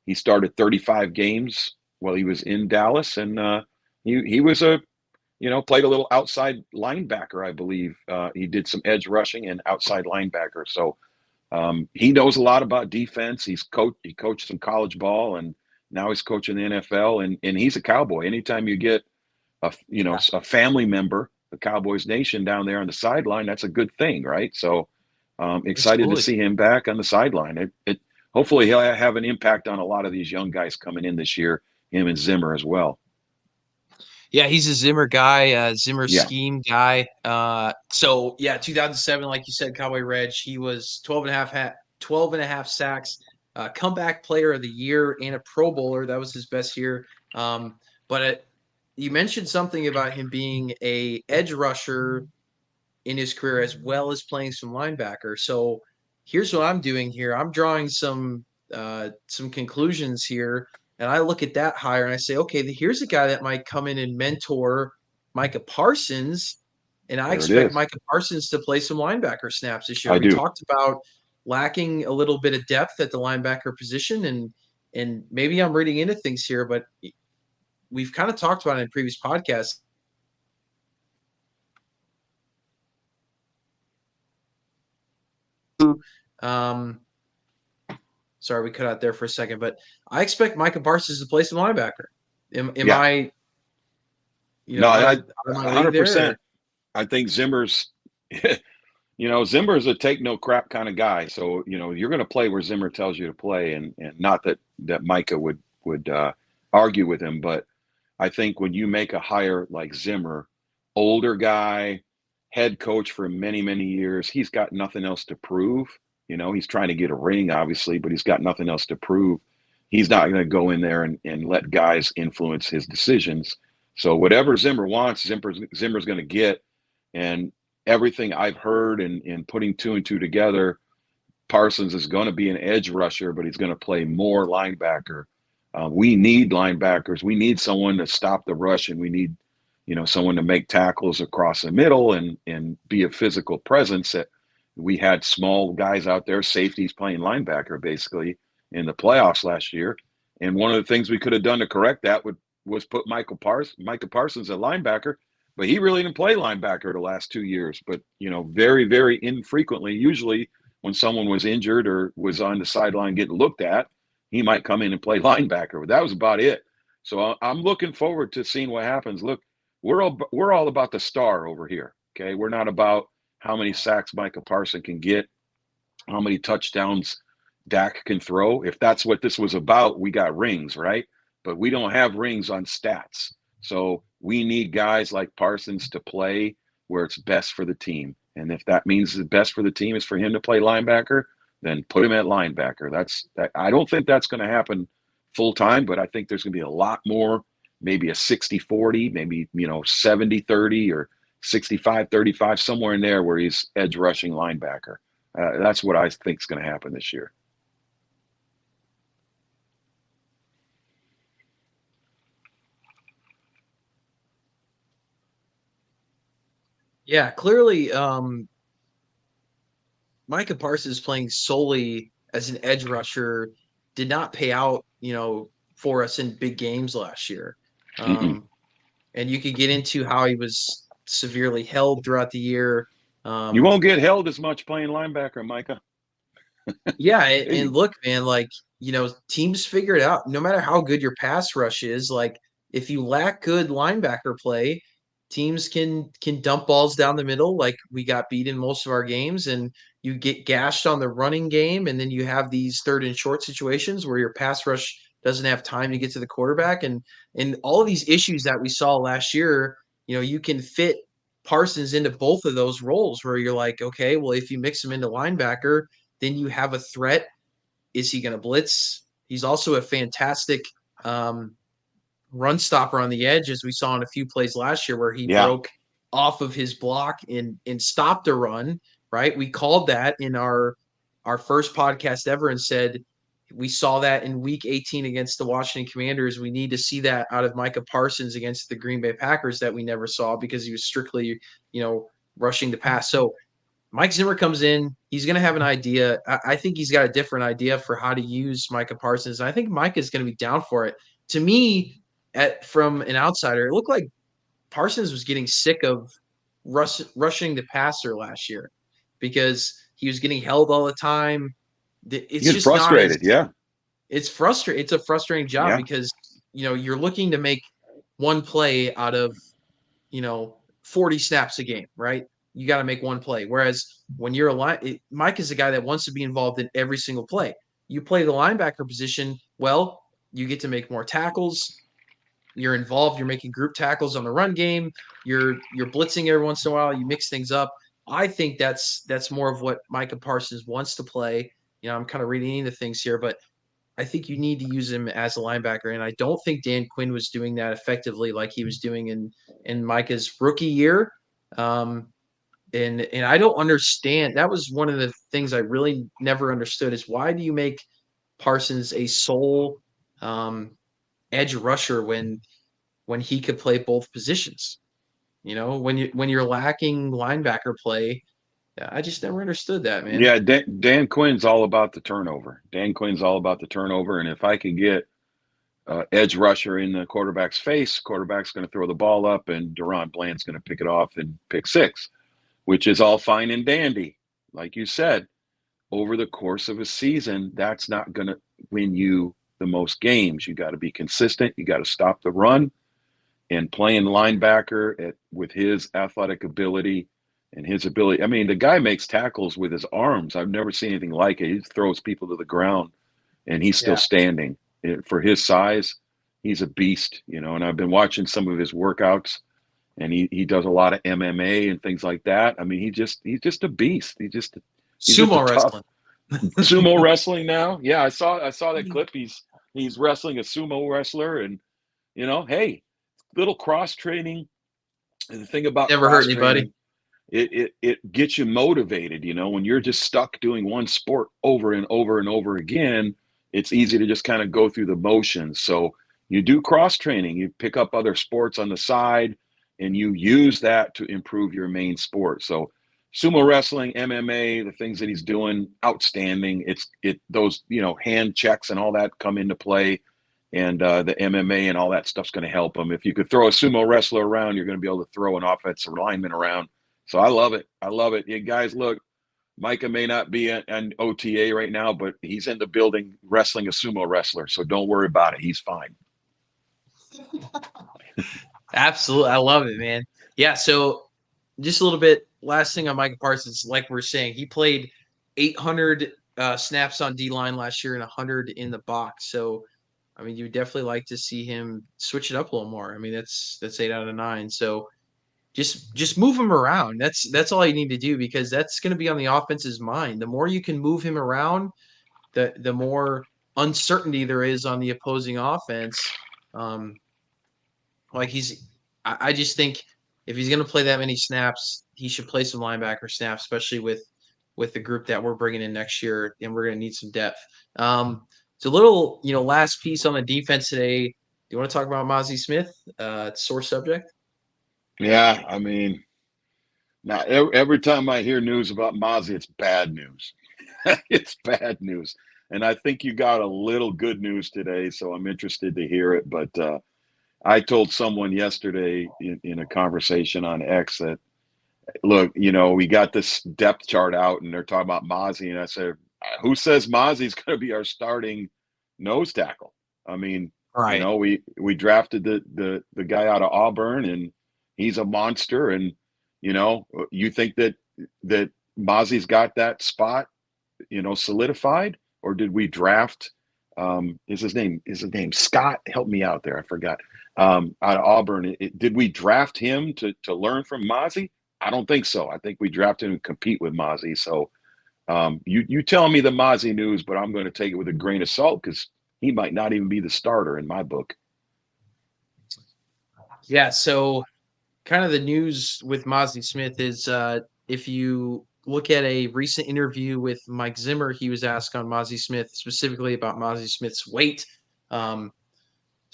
He started 35 games while he was in Dallas, and he was played a little outside linebacker, I believe. He did some edge rushing and outside linebacker. So he knows a lot about defense. He coached some college ball, and now he's coaching the NFL, and he's a Cowboy. Anytime you get a family member, the Cowboys Nation down there on the sideline, that's a good thing, right? So excited to see him back on the sideline. Hopefully he'll have an impact on a lot of these young guys coming in this year, him and Zimmer as well. Yeah, he's a Zimmer guy, Zimmer scheme guy. 2007, like you said, Cowboy Reg, he was 12 and a half sacks, comeback player of the year and a Pro Bowler. That was his best year. You mentioned something about him being a edge rusher in his career as well as playing some linebacker. So here's what I'm doing here. I'm drawing some conclusions here, and I look at that hire and I say, okay, here's a guy that might come in and mentor Micah Parsons, and I expect Micah Parsons to play some linebacker snaps this year. We talked about lacking a little bit of depth at the linebacker position, and maybe I'm reading into things here, but we've kind of talked about it in previous podcasts. Sorry, we cut out there for a second, but I expect Micah Parsons to play some linebacker. Am I? I 100%. I think Zimmer's, Zimmer's a take no crap kind of guy. So you're going to play where Zimmer tells you to play, and not that Micah would argue with him, but I think when you make a hire like Zimmer, older guy, head coach for many, many years, he's got nothing else to prove. He's trying to get a ring, obviously, but he's got nothing else to prove. He's not going to go in there and let guys influence his decisions. So whatever Zimmer wants, Zimmer's going to get. And everything I've heard and putting two and two together, Parsons is going to be an edge rusher, but he's going to play more linebacker. We need linebackers. We need someone to stop the rush, and we need, someone to make tackles across the middle and be a physical presence. That we had small guys out there, safeties playing linebacker basically in the playoffs last year. And one of the things we could have done to correct that was put Micah Parsons at linebacker, but he really didn't play linebacker the last 2 years. But, very, very infrequently, usually when someone was injured or was on the sideline getting looked at, he might come in and play linebacker. But that was about it. So I'm looking forward to seeing what happens. Look, we're all about the star over here. Okay. We're not about how many sacks Micah Parsons can get, how many touchdowns Dak can throw. If that's what this was about, we got rings, right? But we don't have rings on stats. So we need guys like Parsons to play where it's best for the team. And if that means the best for the team is for him to play linebacker, then put him at linebacker. I don't think that's going to happen full time, but I think there's going to be a lot more, maybe a 60-40, maybe 70-30 or 65-35, somewhere in there where he's edge rushing linebacker. That's what I think is going to happen this year. Yeah, clearly, Micah Parsons playing solely as an edge rusher did not pay out, for us in big games last year. And you could get into how he was severely held throughout the year. You won't get held as much playing linebacker, Micah. Yeah, and look, man, teams figure it out. No matter how good your pass rush is, if you lack good linebacker play, teams can dump balls down the middle. Like we got beat in most of our games, and you get gashed on the running game, and then you have these third and short situations where your pass rush doesn't have time to get to the quarterback, and all of these issues that we saw last year. You can fit Parsons into both of those roles where you're like, okay, well, if you mix him into linebacker, then you have a threat. Is he going to blitz? He's also a fantastic run stopper on the edge, as we saw in a few plays last year where he broke off of his block and stopped a run, right? We called that in our first podcast ever and said we saw that in week 18 against the Washington Commanders. We need to see that out of Micah Parsons against the Green Bay Packers that we never saw because he was strictly, rushing the pass. So Mike Zimmer comes in. He's going to have an idea. I think he's got a different idea for how to use Micah Parsons. I think Micah is going to be down for it. To me, from an outsider, it looked like Parsons was getting sick of rushing the passer last year because he was getting held all the time. It's just frustrated. It's frustrating. It's a frustrating job because you're looking to make one play out of 40 snaps a game, right? You got to make one play. Whereas when you're Mike is a guy that wants to be involved in every single play. You play the linebacker position, well, you get to make more tackles. You're involved. You're making group tackles on the run game. You're blitzing every once in a while. You mix things up. I think that's more of what Micah Parsons wants to play. I'm kind of reading into things here, but I think you need to use him as a linebacker, and I don't think Dan Quinn was doing that effectively like he was doing in Micah's rookie year. And I don't understand. That was one of the things I really never understood is why do you make Parsons a sole edge rusher when he could play both positions? When you're lacking linebacker play, I just never understood that, man. Yeah, Dan Quinn's all about the turnover. Dan Quinn's all about the turnover, and if I can get edge rusher in the quarterback's face, quarterback's going to throw the ball up, and Deron Bland's going to pick it off and pick six, which is all fine and dandy. Like you said, over the course of a season, that's not going to win you the most games. You got to be consistent. You got to stop the run, and playing linebacker with his athletic ability and his ability. I mean, the guy makes tackles with his arms. I've never seen anything like it. He throws people to the ground, and he's still standing. For his size, he's a beast, and I've been watching some of his workouts, and he does a lot of MMA and things like that. I mean, he's just a beast. He's sumo wrestling. Sumo wrestling now. Yeah, I saw that clip. He's wrestling a sumo wrestler, and hey, little cross training. And the thing about never hurt anybody. It gets you motivated. When you're just stuck doing one sport over and over and over again, it's easy to just kind of go through the motions. So you do cross training, you pick up other sports on the side, and you use that to improve your main sport. So sumo wrestling, MMA, the things that he's doing, outstanding. Those hand checks and all that come into play, and the MMA and all that stuff's going to help him. If you could throw a sumo wrestler around, you're going to be able to throw an offensive lineman around. So I love it. You guys, look, Micah may not be an OTA right now, but he's in the building wrestling a sumo wrestler. So don't worry about it. He's fine. Absolutely. I love it, man. Yeah. So just a little bit, last thing on Micah Parsons, like we're saying, he played 800 snaps on D-line last year and 100 in the box. So, I mean, you definitely like to see him switch it up a little more. I mean, that's 8 out of 9. So just move him around. That's all you need to do, because that's going to be on the offense's mind. The more you can move him around, the more uncertainty there is on the opposing offense. Like I just think if he's going to play that many snaps, he should play some linebacker snaps, especially with the group that we're bringing in next year, and we're going to need some depth. It's a little, last piece on the defense today. Do you want to talk about Mozzie Smith? Sore subject. Yeah, I mean, now every time I hear news about Mozzie, it's bad news. It's bad news. And I think you got a little good news today, so I'm interested to hear it. But I told someone yesterday in a conversation on X that, look, we got this depth chart out and they're talking about Mozzie. And I said, who says Mozzie's going to be our starting nose tackle? I mean, Right. we drafted the guy out of Auburn and he's a monster. And, you think that Mozzie's got that spot, solidified? Or did we draft, is his name Scott? Help me out there. I forgot. Out of Auburn. Did we draft him to learn from Mozzie? I don't think so. I think we drafted him to compete with Mozzie. So you tell me the Mozzie news, but I'm going to take it with a grain of salt because he might not even be the starter in my book. Yeah, so kind of the news with Mozzie Smith is if you look at a recent interview with Mike Zimmer, he was asked on Mozzie Smith, specifically about Mozzie Smith's weight. So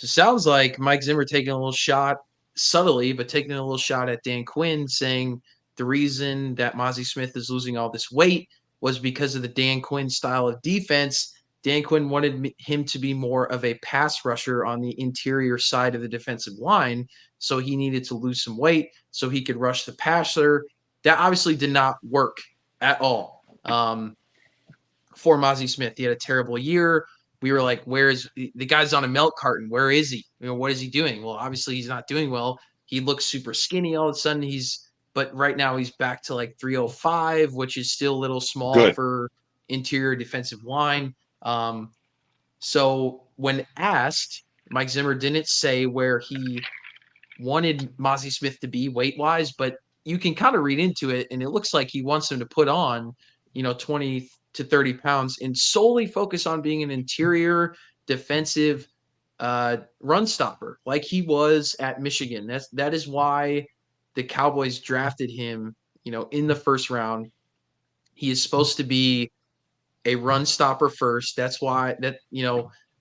it sounds like Mike Zimmer taking a little shot, subtly, but taking a little shot at Dan Quinn, saying the reason that Mozzie Smith is losing all this weight was because of the Dan Quinn style of defense. Dan Quinn wanted him to be more of a pass rusher on the interior side of the defensive line, so he needed to lose some weight so he could rush the passer. That obviously did not work at all for Mozzie Smith. He had a terrible year. We were like, where is the guy's on a milk carton? Where is he? What is he doing? Well, obviously he's not doing well. He looks super skinny all of a sudden. But right now he's back to like 305, which is still a little small for interior defensive line. So when asked, Mike Zimmer didn't say where he wanted Mozzie Smith to be weight-wise, but you can kind of read into it, and it looks like he wants him to put on, 20 to 30 pounds and solely focus on being an interior defensive run stopper like he was at Michigan. That is why the Cowboys drafted him, in the first round. He is supposed to be a run stopper first. That's why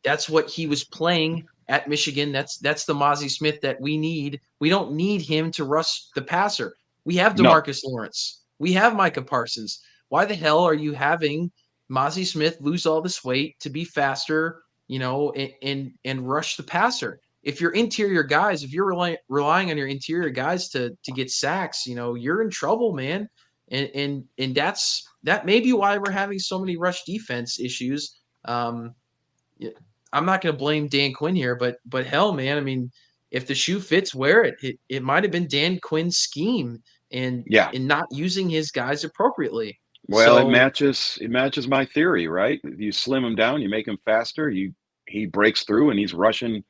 that's what he was playing at Michigan. That's the Mozzie Smith that we need. We don't need him to rush the passer. We have DeMarcus Lawrence. We have Micah Parsons. Why the hell are you having Mozzie Smith lose all this weight to be faster, and rush the passer? If your interior guys, if you're relying on your interior guys to get sacks, you're in trouble, man. And that may be why we're having so many rush defense issues. I'm not going to blame Dan Quinn here, but hell, man, I mean, if the shoe fits, wear it. It might have been Dan Quinn's scheme and not using his guys appropriately. Well, it matches my theory, right? You slim him down, you make him faster, he breaks through and he's rushing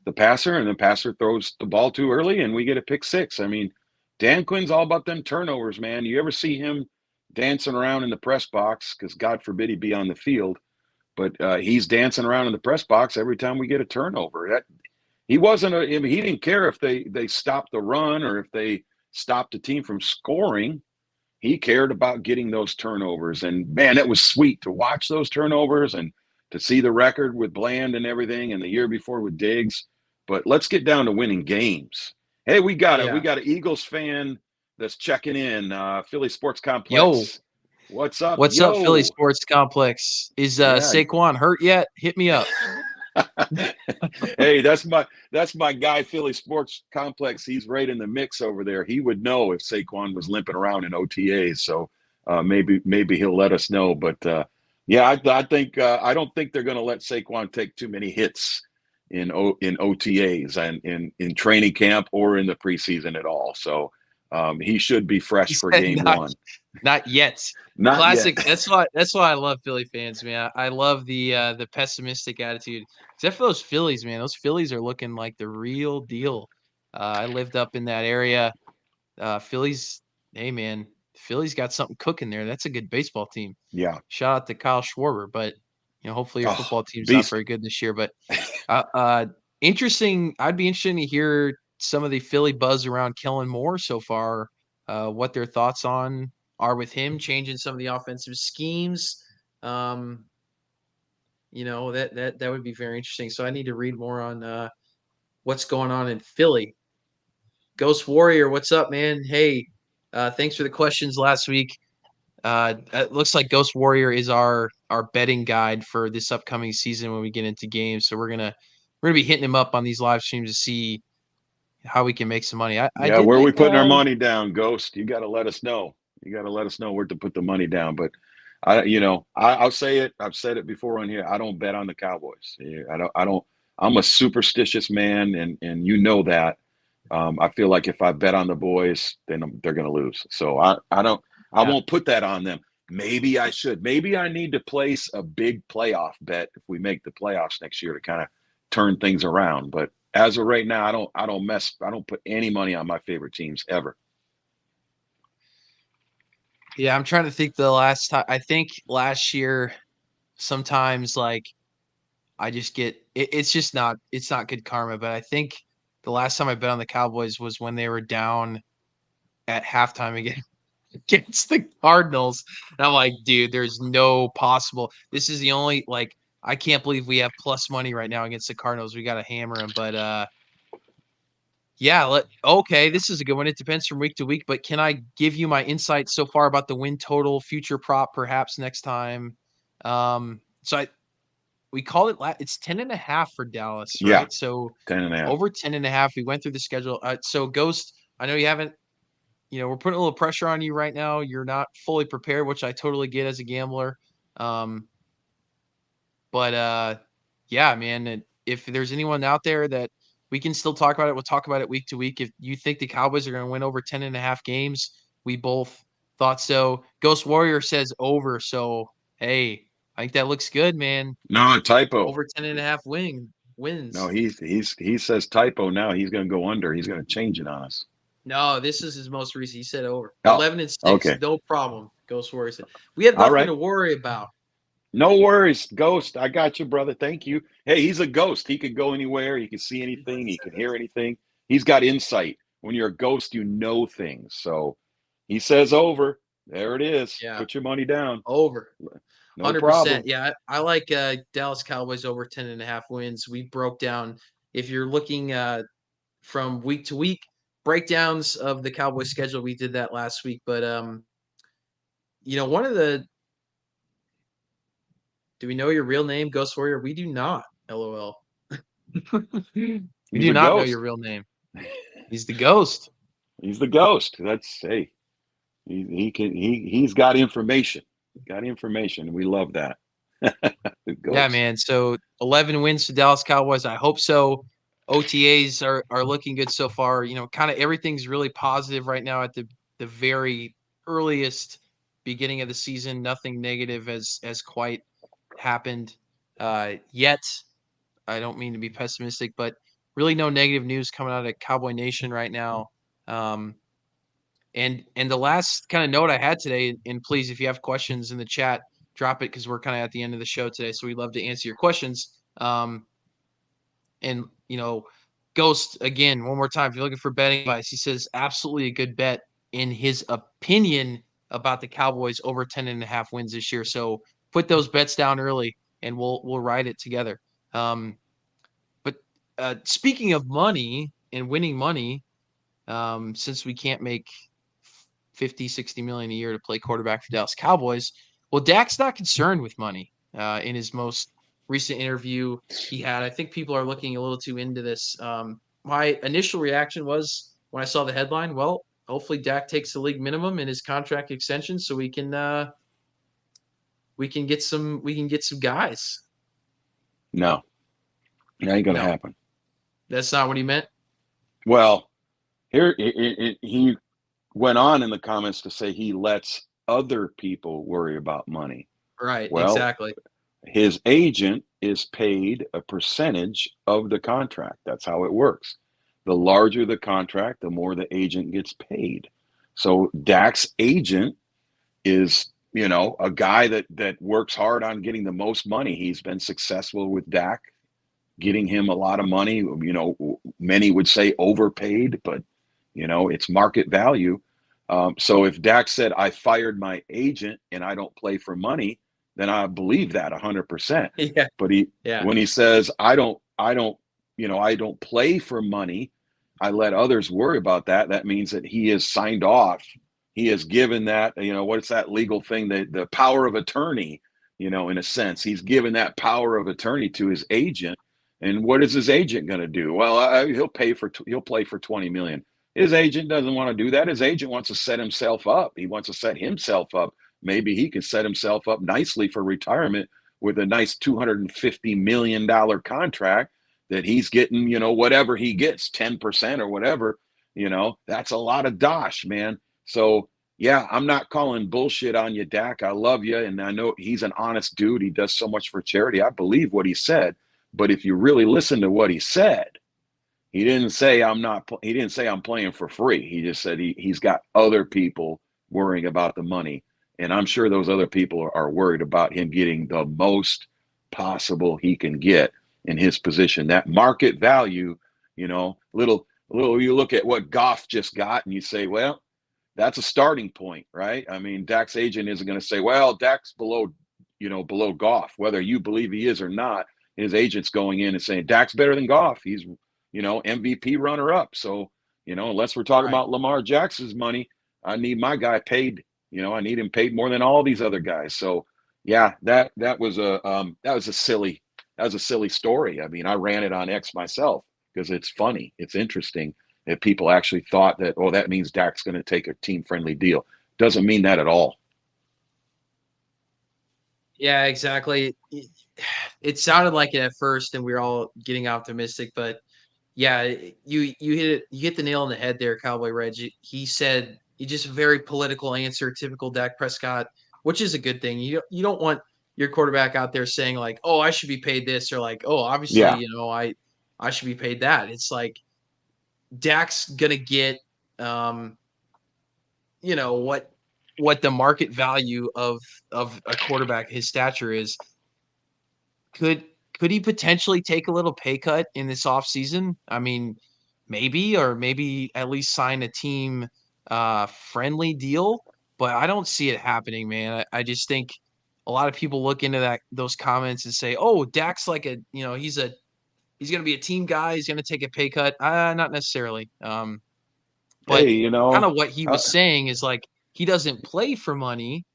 the passer, and the passer throws the ball too early and we get a pick six. I mean, Dan Quinn's all about them turnovers, man. You ever see him dancing around in the press box? Because God forbid he be on the field, but he's dancing around in the press box every time we get a turnover. He didn't care if they stopped the run or if they stopped the team from scoring. He cared about getting those turnovers. And man, it was sweet to watch those turnovers and to see the record with Bland and everything, and the year before with Diggs. But let's get down to winning games. Hey, we got it. We got an Eagles fan that's checking in. Philly Sports Complex. Yo, what's up? What's up, Philly Sports Complex? Is Saquon hurt yet? Hit me up. Hey, that's my guy, Philly Sports Complex. He's right in the mix over there. He would know if Saquon was limping around in OTAs. So maybe he'll let us know. But I think I don't think they're going to let Saquon take too many hits in OTAs and in training camp or in the preseason at all. So he should be fresh for game one. Not yet. Not Classic. Yet. That's why I love Philly fans, man. I love the pessimistic attitude. Except for those Phillies, man. Those Phillies are looking like the real deal. I lived up in that area Philly's, hey man, Philly's got something cooking there. That's a good baseball team. Yeah. Shout out to Kyle Schwarber, but hopefully your Oh, football team's not beast. very good this year. But interesting. I'd be interested to hear some of the Philly buzz around Kellen Moore so far. What their thoughts are with him changing some of the offensive schemes. That would be very interesting. So I need to read more on what's going on in Philly. Ghost Warrior, what's up, man? Hey, thanks for the questions last week. It looks like Ghost Warrior is our betting guide for this upcoming season when we get into games. So we're gonna be hitting him up on these live streams to see how we can make some money. I Yeah, did where are we like putting our money down, Ghost? You got to let us know. You got to let us know where to put the money down. But I'll say it. I've said it before on here. I don't bet on the Cowboys. Yeah, I don't. I'm a superstitious man, and you know that. I feel like if I bet on the boys, then they're going to lose. So I don't. I Yeah. won't put that on them. Maybe I should. Maybe I need to place a big playoff bet if we make the playoffs next year to kind of turn things around. But as of right now, I don't put any money on my favorite teams ever. Yeah, I'm trying to think the last time. I think last year, sometimes like I just get it's not good karma. But I think the last time I bet on the Cowboys was when they were down at halftime against the Cardinals. And I'm like, dude, there's no possible. This is the only I can't believe we have plus money right now against the Cardinals. We got to hammer them. But yeah, okay, this is a good one. It depends from week to week, but can I give you my insights so far about the win total, future prop, perhaps next time? So we call it it's 10.5 for Dallas, Yeah, right? So 10.5. over 10.5. We went through the schedule. So Ghost, I know you haven't. We're putting a little pressure on you right now. You're not fully prepared, which I totally get as a gambler. But yeah, man, and if there's anyone out there that we can still talk about it, we'll talk about it week to week. If you think the Cowboys are going to win over 10.5 games, we both thought so. Ghost Warrior says over. So, hey, I think that looks good, man. No, typo. Over 10.5 wins. No, he says typo now. He's going to go under. He's going to change it on us. No, this is his most recent. He said over. Oh, 11-6. okay. No problem. Ghost Warrior said. We have All nothing right. to worry about. No worries, Ghost. I got you, brother. Thank you. Hey, he's a ghost. He can go anywhere. He can see anything. He can hear anything. He's got insight. When you're a ghost, you know things. So he says over. There it is. Yeah. Put your money down. Over. No 100%. problem. Yeah, I like Dallas Cowboys over 10.5 wins. We broke down, if you're looking from week to week, breakdowns of the Cowboys schedule. We did that last week. But, one of the – do we know your real name, Ghost Warrior? We do not, LOL. We do not know your real name. He's the ghost. He's the ghost. Hey, he's got information. Got information. We love that. Yeah, man. So 11 wins for Dallas Cowboys. I hope so. OTAs are looking good so far. Kind of everything's really positive right now at the very earliest beginning of the season. Nothing negative has quite happened yet. I don't mean to be pessimistic, but really no negative news coming out of Cowboy Nation right now. And the last kind of note I had today, and please, if you have questions in the chat, drop it because we're kind of at the end of the show today, so we'd love to answer your questions. And Ghost, again, one more time, if you're looking for betting advice, he says absolutely a good bet in his opinion about the Cowboys over 10.5 wins this year. So put those bets down early, and we'll ride it together. But speaking of money and winning money, since we can't make 50, 60 million a year to play quarterback for Dallas Cowboys. Well, Dak's not concerned with money in his most recent interview he had. I think people are looking a little too into this. My initial reaction was when I saw the headline, well, hopefully Dak takes the league minimum in his contract extension so we can get some guys. No. That ain't going to happen. That's not what he meant? Well, here he went on in the comments to say he lets other people worry about money. Right, well, exactly. His agent is paid a percentage of the contract. That's how it works. the larger the contract, the more the agent gets paid. So Dak's agent is, a guy that works hard on getting the most money. He's been successful with Dak, getting him a lot of money. Many would say overpaid, but it's market value. So if Dak said, I fired my agent and I don't play for money, then I believe that 100%. Yeah. But when he says, I don't play for money, I let others worry about that. That means that he has signed off. He has given that, what's that legal thing, the power of attorney, in a sense. He's given that power of attorney to his agent. And what is his agent going to do? Well, he'll play for $20 million. His agent doesn't want to do that. His agent wants to set himself up. He wants to set himself up. Maybe he can set himself up nicely for retirement with a nice $250 million contract that he's getting, whatever he gets, 10% or whatever, that's a lot of dosh, man. So, yeah, I'm not calling bullshit on you, Dak. I love you, and I know he's an honest dude. He does so much for charity. I believe what he said. But if you really listen to what he said, he didn't say I'm playing for free. He just said he's got other people worrying about the money. And I'm sure those other people are worried about him getting the most possible he can get in his position. That market value, little you look at what Goff just got and you say, well, that's a starting point, right? I mean, Dak's agent isn't going to say, well, Dak's below Goff, whether you believe he is or not. His agent's going in and saying Dak's better than Goff. He's, MVP runner up. So, unless we're talking about Lamar Jackson's money, I need my guy paid. I need him paid more than all these other guys. So, yeah, that was a silly story. I mean, I ran it on X myself because it's funny. It's interesting that people actually thought that, oh, that means Dak's going to take a team-friendly deal. Doesn't mean that at all. Yeah, exactly. It sounded like it at first, and we were all getting optimistic, but yeah, you hit the nail on the head there, Cowboy Reg. He said just a very political answer, typical Dak Prescott, which is a good thing. You don't want your quarterback out there saying like, oh, I should be paid this, or like, oh, obviously, I should be paid that. It's like Dak's gonna get, what the market value of a quarterback, his stature is. Could he potentially take a little pay cut in this offseason? I mean, maybe, or maybe at least sign a team friendly deal, but I don't see it happening, man. I just think a lot of people look into those comments and say, oh, Dak's like he's going to be a team guy. He's going to take a pay cut. Not necessarily. But hey, kind of what he was saying is like, he doesn't play for money.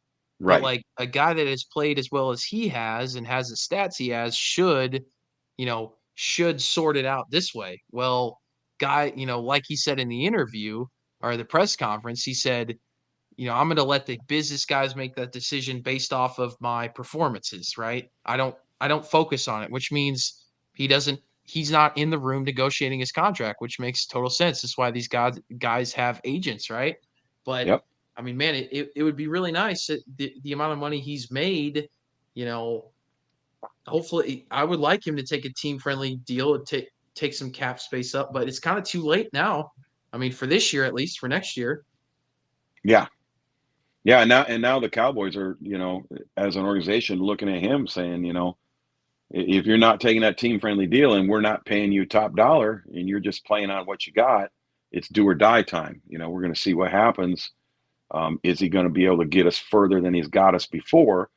Right. But like a guy that has played as well as he has and has the stats he has should sort it out this way. Well, guy, like he said in the interview or the press conference, he said, I'm going to let the business guys make that decision based off of my performances, right? I don't focus on it, which means he's not in the room negotiating his contract, which makes total sense. That's why these guys have agents, right? But yep. I mean, man, it would be really nice the amount of money he's made, hopefully I would like him to take a team-friendly deal and take some cap space up, but it's kind of too late now. I mean, for this year, at least for next year. Yeah. Yeah. And now the Cowboys are, as an organization looking at him saying, if you're not taking that team-friendly deal and we're not paying you top dollar and you're just playing on what you got, it's do or die time. We're going to see what happens. Is he going to be able to get us further than he's got us before?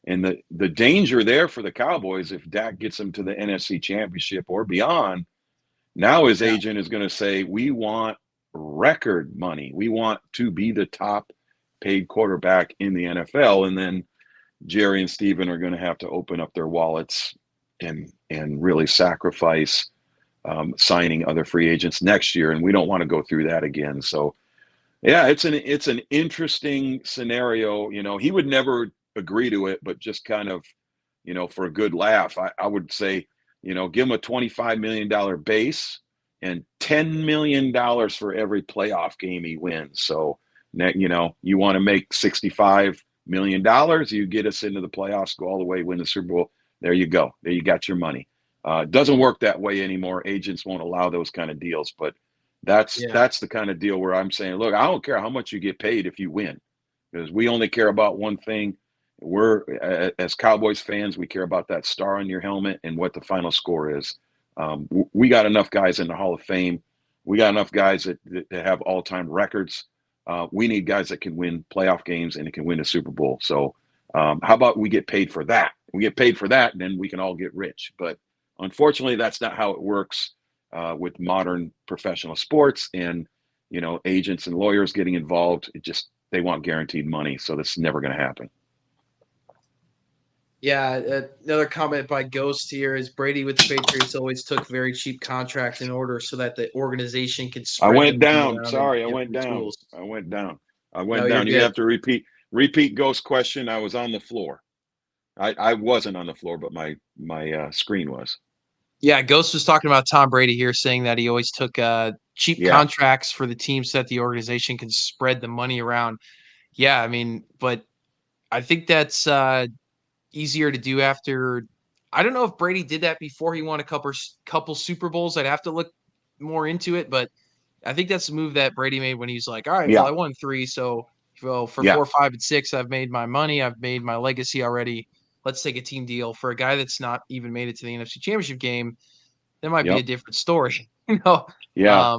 And the danger there for the Cowboys, if Dak gets them to the NFC Championship or beyond, now his agent is going to say, we want record money. We want to be the top paid quarterback in the NFL. And then Jerry and Steven are going to have to open up their wallets and really sacrifice signing other free agents next year. And we don't want to go through that again. So, yeah, it's an interesting scenario. He would never agree to it, but just kind of, for a good laugh, I would say, give him a $25 million base and $10 million for every playoff game he wins. So, you want to make $65 million, you get us into the playoffs, go all the way, win the Super Bowl. There you go. There you got your money. It doesn't work that way anymore. Agents won't allow those kind of deals, but that's Yeah. that's the kind of deal where I'm saying, look, I don't care how much you get paid if you win, because we only care about one thing. We're as Cowboys fans, we care about that star on your helmet and what the final score is. We got enough guys in the Hall of Fame. We got enough guys that have all-time records. We need guys that can win playoff games and that can win a Super Bowl. So how about we get paid for that? We get paid for that, then we can all get rich. But unfortunately, that's not how it works with modern professional sports, and agents and lawyers getting involved. They want guaranteed money, so that's never going to happen. Yeah, another comment by Ghost here is Brady with the Patriots always took very cheap contracts in order so that the organization could I spread went the money down. around Sorry, I and went free down. tools. I went down. No, you're You good. have to repeat Ghost's question. I was on the floor. I wasn't on the floor, but my screen was. Yeah, Ghost was talking about Tom Brady here, saying that he always took cheap Yeah. contracts for the team so that the organization can spread the money around. Yeah, I mean, but I think that's easier to do after. I don't know if Brady did that before he won a couple Super Bowls. I'd have to look more into it, but I think that's the move that Brady made when he's like, all right, well, Yeah. I won 3, so for Yeah. 4, 5, and 6, I've made my money. I've made my legacy already. Let's take a team deal. For a guy that's not even made it to the NFC Championship game, that might be a Yep. different story, Yeah.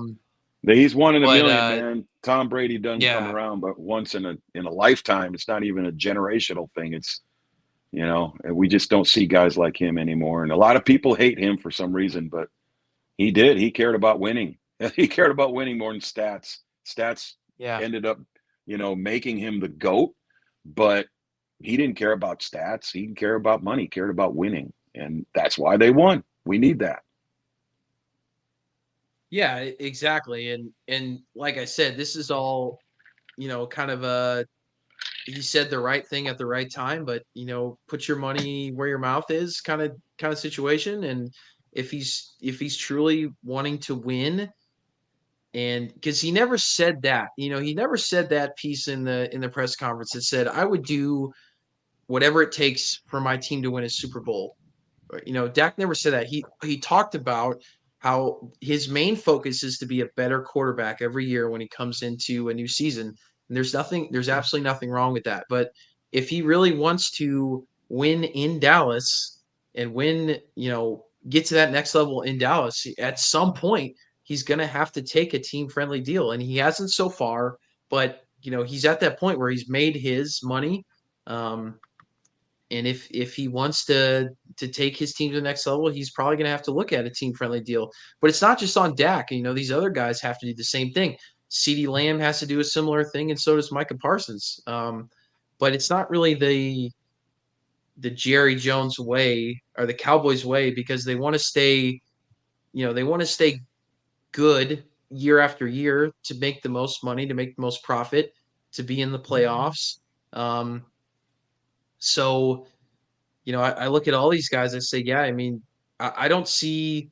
He's one in a but million, man. Tom Brady doesn't come yeah, around but once in a lifetime. It's not even a generational thing. It's and we just don't see guys like him anymore. And a lot of people hate him for some reason, but he did. He cared about winning. He cared about winning more than stats. Stats yeah. ended up, making him the GOAT, but he didn't care about stats. He didn't care about money. He cared about winning. And that's why they won. We need that. Yeah, exactly. And like I said, this is all, kind of he said the right thing at the right time, but put your money where your mouth is kind of situation. And if he's truly wanting to win, and because he never said that, he never said that piece in the press conference that said, I would do whatever it takes for my team to win a Super Bowl. Dak never said that. He talked about how his main focus is to be a better quarterback every year when he comes into a new season. And there's absolutely nothing wrong with that. But if he really wants to win in Dallas and get to that next level in Dallas, at some point he's going to have to take a team-friendly deal. And he hasn't so far, but he's at that point where he's made his money. And if he wants to take his team to the next level, he's probably going to have to look at a team friendly deal. But it's not just on Dak. These other guys have to do the same thing. CeeDee Lamb has to do a similar thing, and so does Micah Parsons. But it's not really the Jerry Jones way or the Cowboys way, because they want to stay, good year after year to make the most money, to make the most profit, to be in the playoffs. So, I look at all these guys, I say, yeah, I mean, I don't see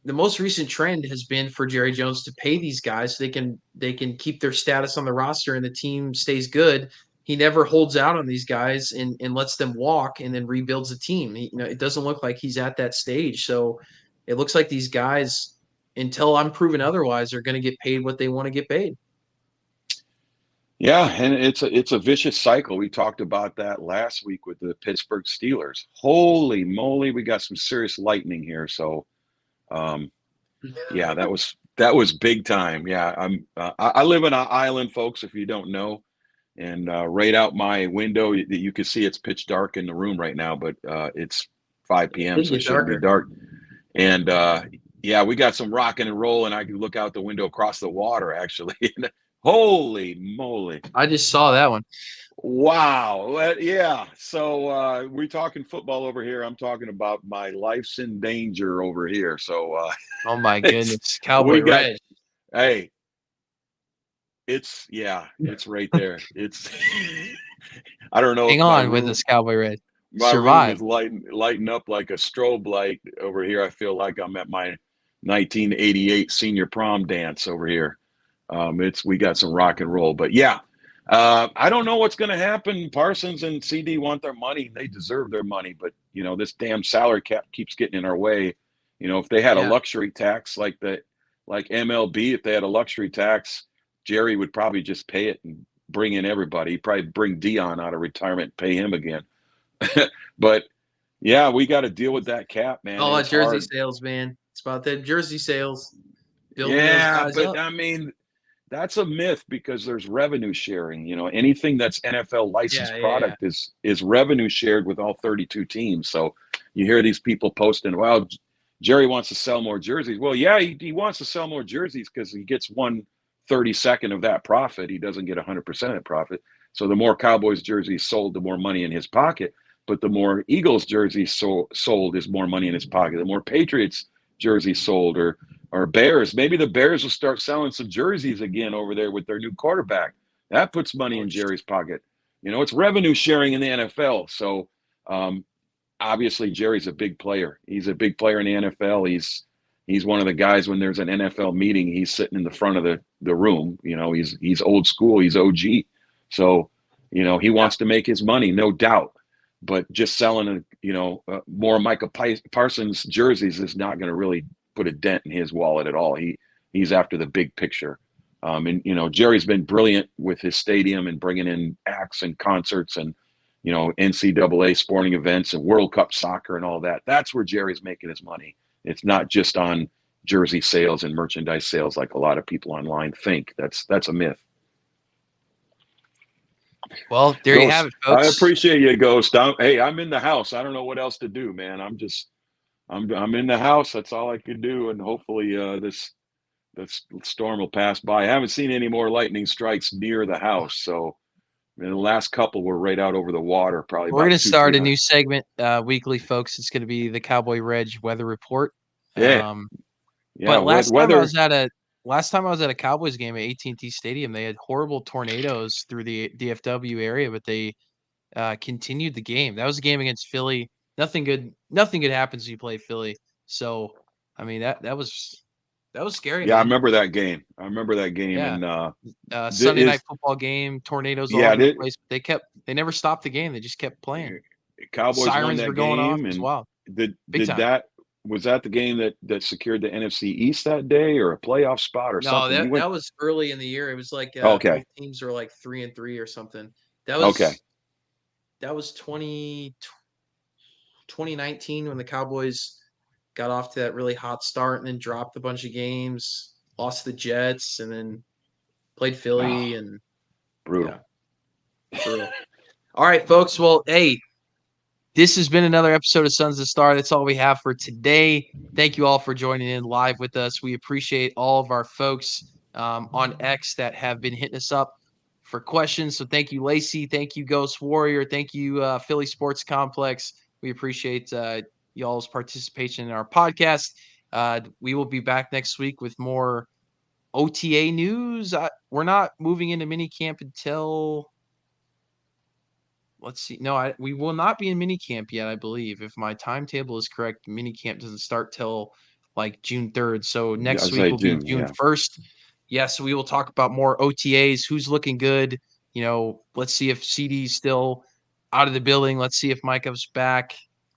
the most recent trend has been for Jerry Jones to pay these guys so they can keep their status on the roster and the team stays good. He never holds out on these guys and lets them walk and then rebuilds the team. It doesn't look like he's at that stage. So it looks like these guys, until I'm proven otherwise, are going to get paid what they want to get paid. Yeah, and it's a vicious cycle. We talked about that last week with the Pittsburgh Steelers. Holy moly, we got some serious lightning here. So, yeah, that was big time. Yeah, I live in an island, folks, if you don't know, and right out my window, you can see it's pitch dark in the room right now, but it's 5 p.m., so it shouldn't be dark. And yeah, we got some rocking and rolling. I can look out the window across the water, actually. Holy moly. I just saw that one. Wow. Yeah. So we're talking football over here. I'm talking about my life's in danger over here. So Oh my goodness. Cowboy Red. Hey, it's right there. It's I don't know. Hang on with this Cowboy Red. My Survive. room is lighting up like a strobe light over here. I feel like I'm at my 1988 senior prom dance over here. We got some rock and roll, but yeah, I don't know what's going to happen. Parsons and CD want their money. They deserve their money, but this damn salary cap keeps getting in our way. If they had a luxury tax like MLB, if they had a luxury tax, Jerry would probably just pay it and bring in everybody. He'd probably bring Dion out of retirement, pay him again. But yeah, we got to deal with that cap, man. All It's that jersey hard. sales, man. It's about that jersey sales. Yeah, but I mean, that's a myth because there's revenue sharing. Anything that's NFL licensed product is revenue shared with all 32 teams. So you hear these people posting, well, Jerry wants to sell more jerseys. Well, yeah, he wants to sell more jerseys because he gets 1/32 of that profit. He doesn't get 100% of the profit. So the more Cowboys jerseys sold, the more money in his pocket. But the more Eagles jerseys sold is more money in his pocket. The more Patriots jerseys sold or Bears, maybe the Bears will start selling some jerseys again over there with their new quarterback. That puts money in Jerry's pocket. It's revenue sharing in the NFL. So obviously Jerry's a big player. He's a big player in the NFL. He's one of the guys when there's an NFL meeting, he's sitting in the front of the room. He's old school. He's OG. So, he wants to make his money, no doubt. But just selling, more Micah Parsons jerseys is not going to really put a dent in his wallet at all. He's after the big picture. And Jerry's been brilliant with his stadium and bringing in acts and concerts and, NCAA sporting events and World Cup soccer and all that. That's where Jerry's making his money. It's not just on jersey sales and merchandise sales like a lot of people online think. That's a myth. Well, there Ghost, you have it, folks. I appreciate you, Ghost. I'm in the house. I don't know what else to do, man. I'm in the house. That's all I could do, and hopefully this storm will pass by. I haven't seen any more lightning strikes near the house, so the last couple were right out over the water. Probably we're going to start a new segment weekly, folks. It's going to be the Cowboy Reg weather report. Yeah. But last time I was at a Cowboys game at AT&T Stadium, they had horrible tornadoes through the DFW area, but they continued the game. That was a game against Philly. Nothing good happens when you play Philly. So, I mean, that was scary. Yeah, man. I remember that game. Yeah. And Sunday night football game, tornadoes all over the place. They never stopped the game. They just kept playing. Cowboys Sirens won that were going game, off as well. Was that the game that secured the NFC East that day, or a playoff spot, or something? No, that was early in the year. It was like okay. both teams were like 3-3 or something. That was okay. That was 2019 when the Cowboys got off to that really hot start and then dropped a bunch of games, lost to the Jets, and then played Philly and brutal. Yeah, brutal. All right, folks. Well, hey, this has been another episode of Sons of the Star. That's all we have for today. Thank you all for joining in live with us. We appreciate all of our folks on X that have been hitting us up for questions. So thank you, Lacey. Thank you, Ghost Warrior. Thank you, Philly Sports Complex. We appreciate y'all's participation in our podcast. We will be back next week with more OTA news. We're not moving into minicamp until – let's see. No, we will not be in minicamp yet, I believe. If my timetable is correct, minicamp doesn't start till like June 3rd. So next week will be June 1st. Yes, we will talk about more OTAs, who's looking good. Let's see if CD's still out of the building. Let's see if Micah's back.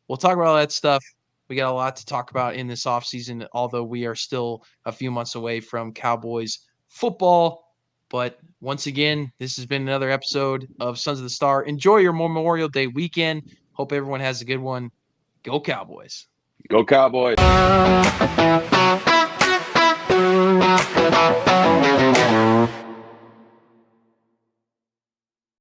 We'll talk about all that stuff. We got a lot to talk about in this offseason, although we are still a few months away from Cowboys football. But once again, this has been another episode of Sons of the Star. Enjoy your Memorial Day weekend. Hope everyone has a good one. Go Cowboys. Go Cowboys.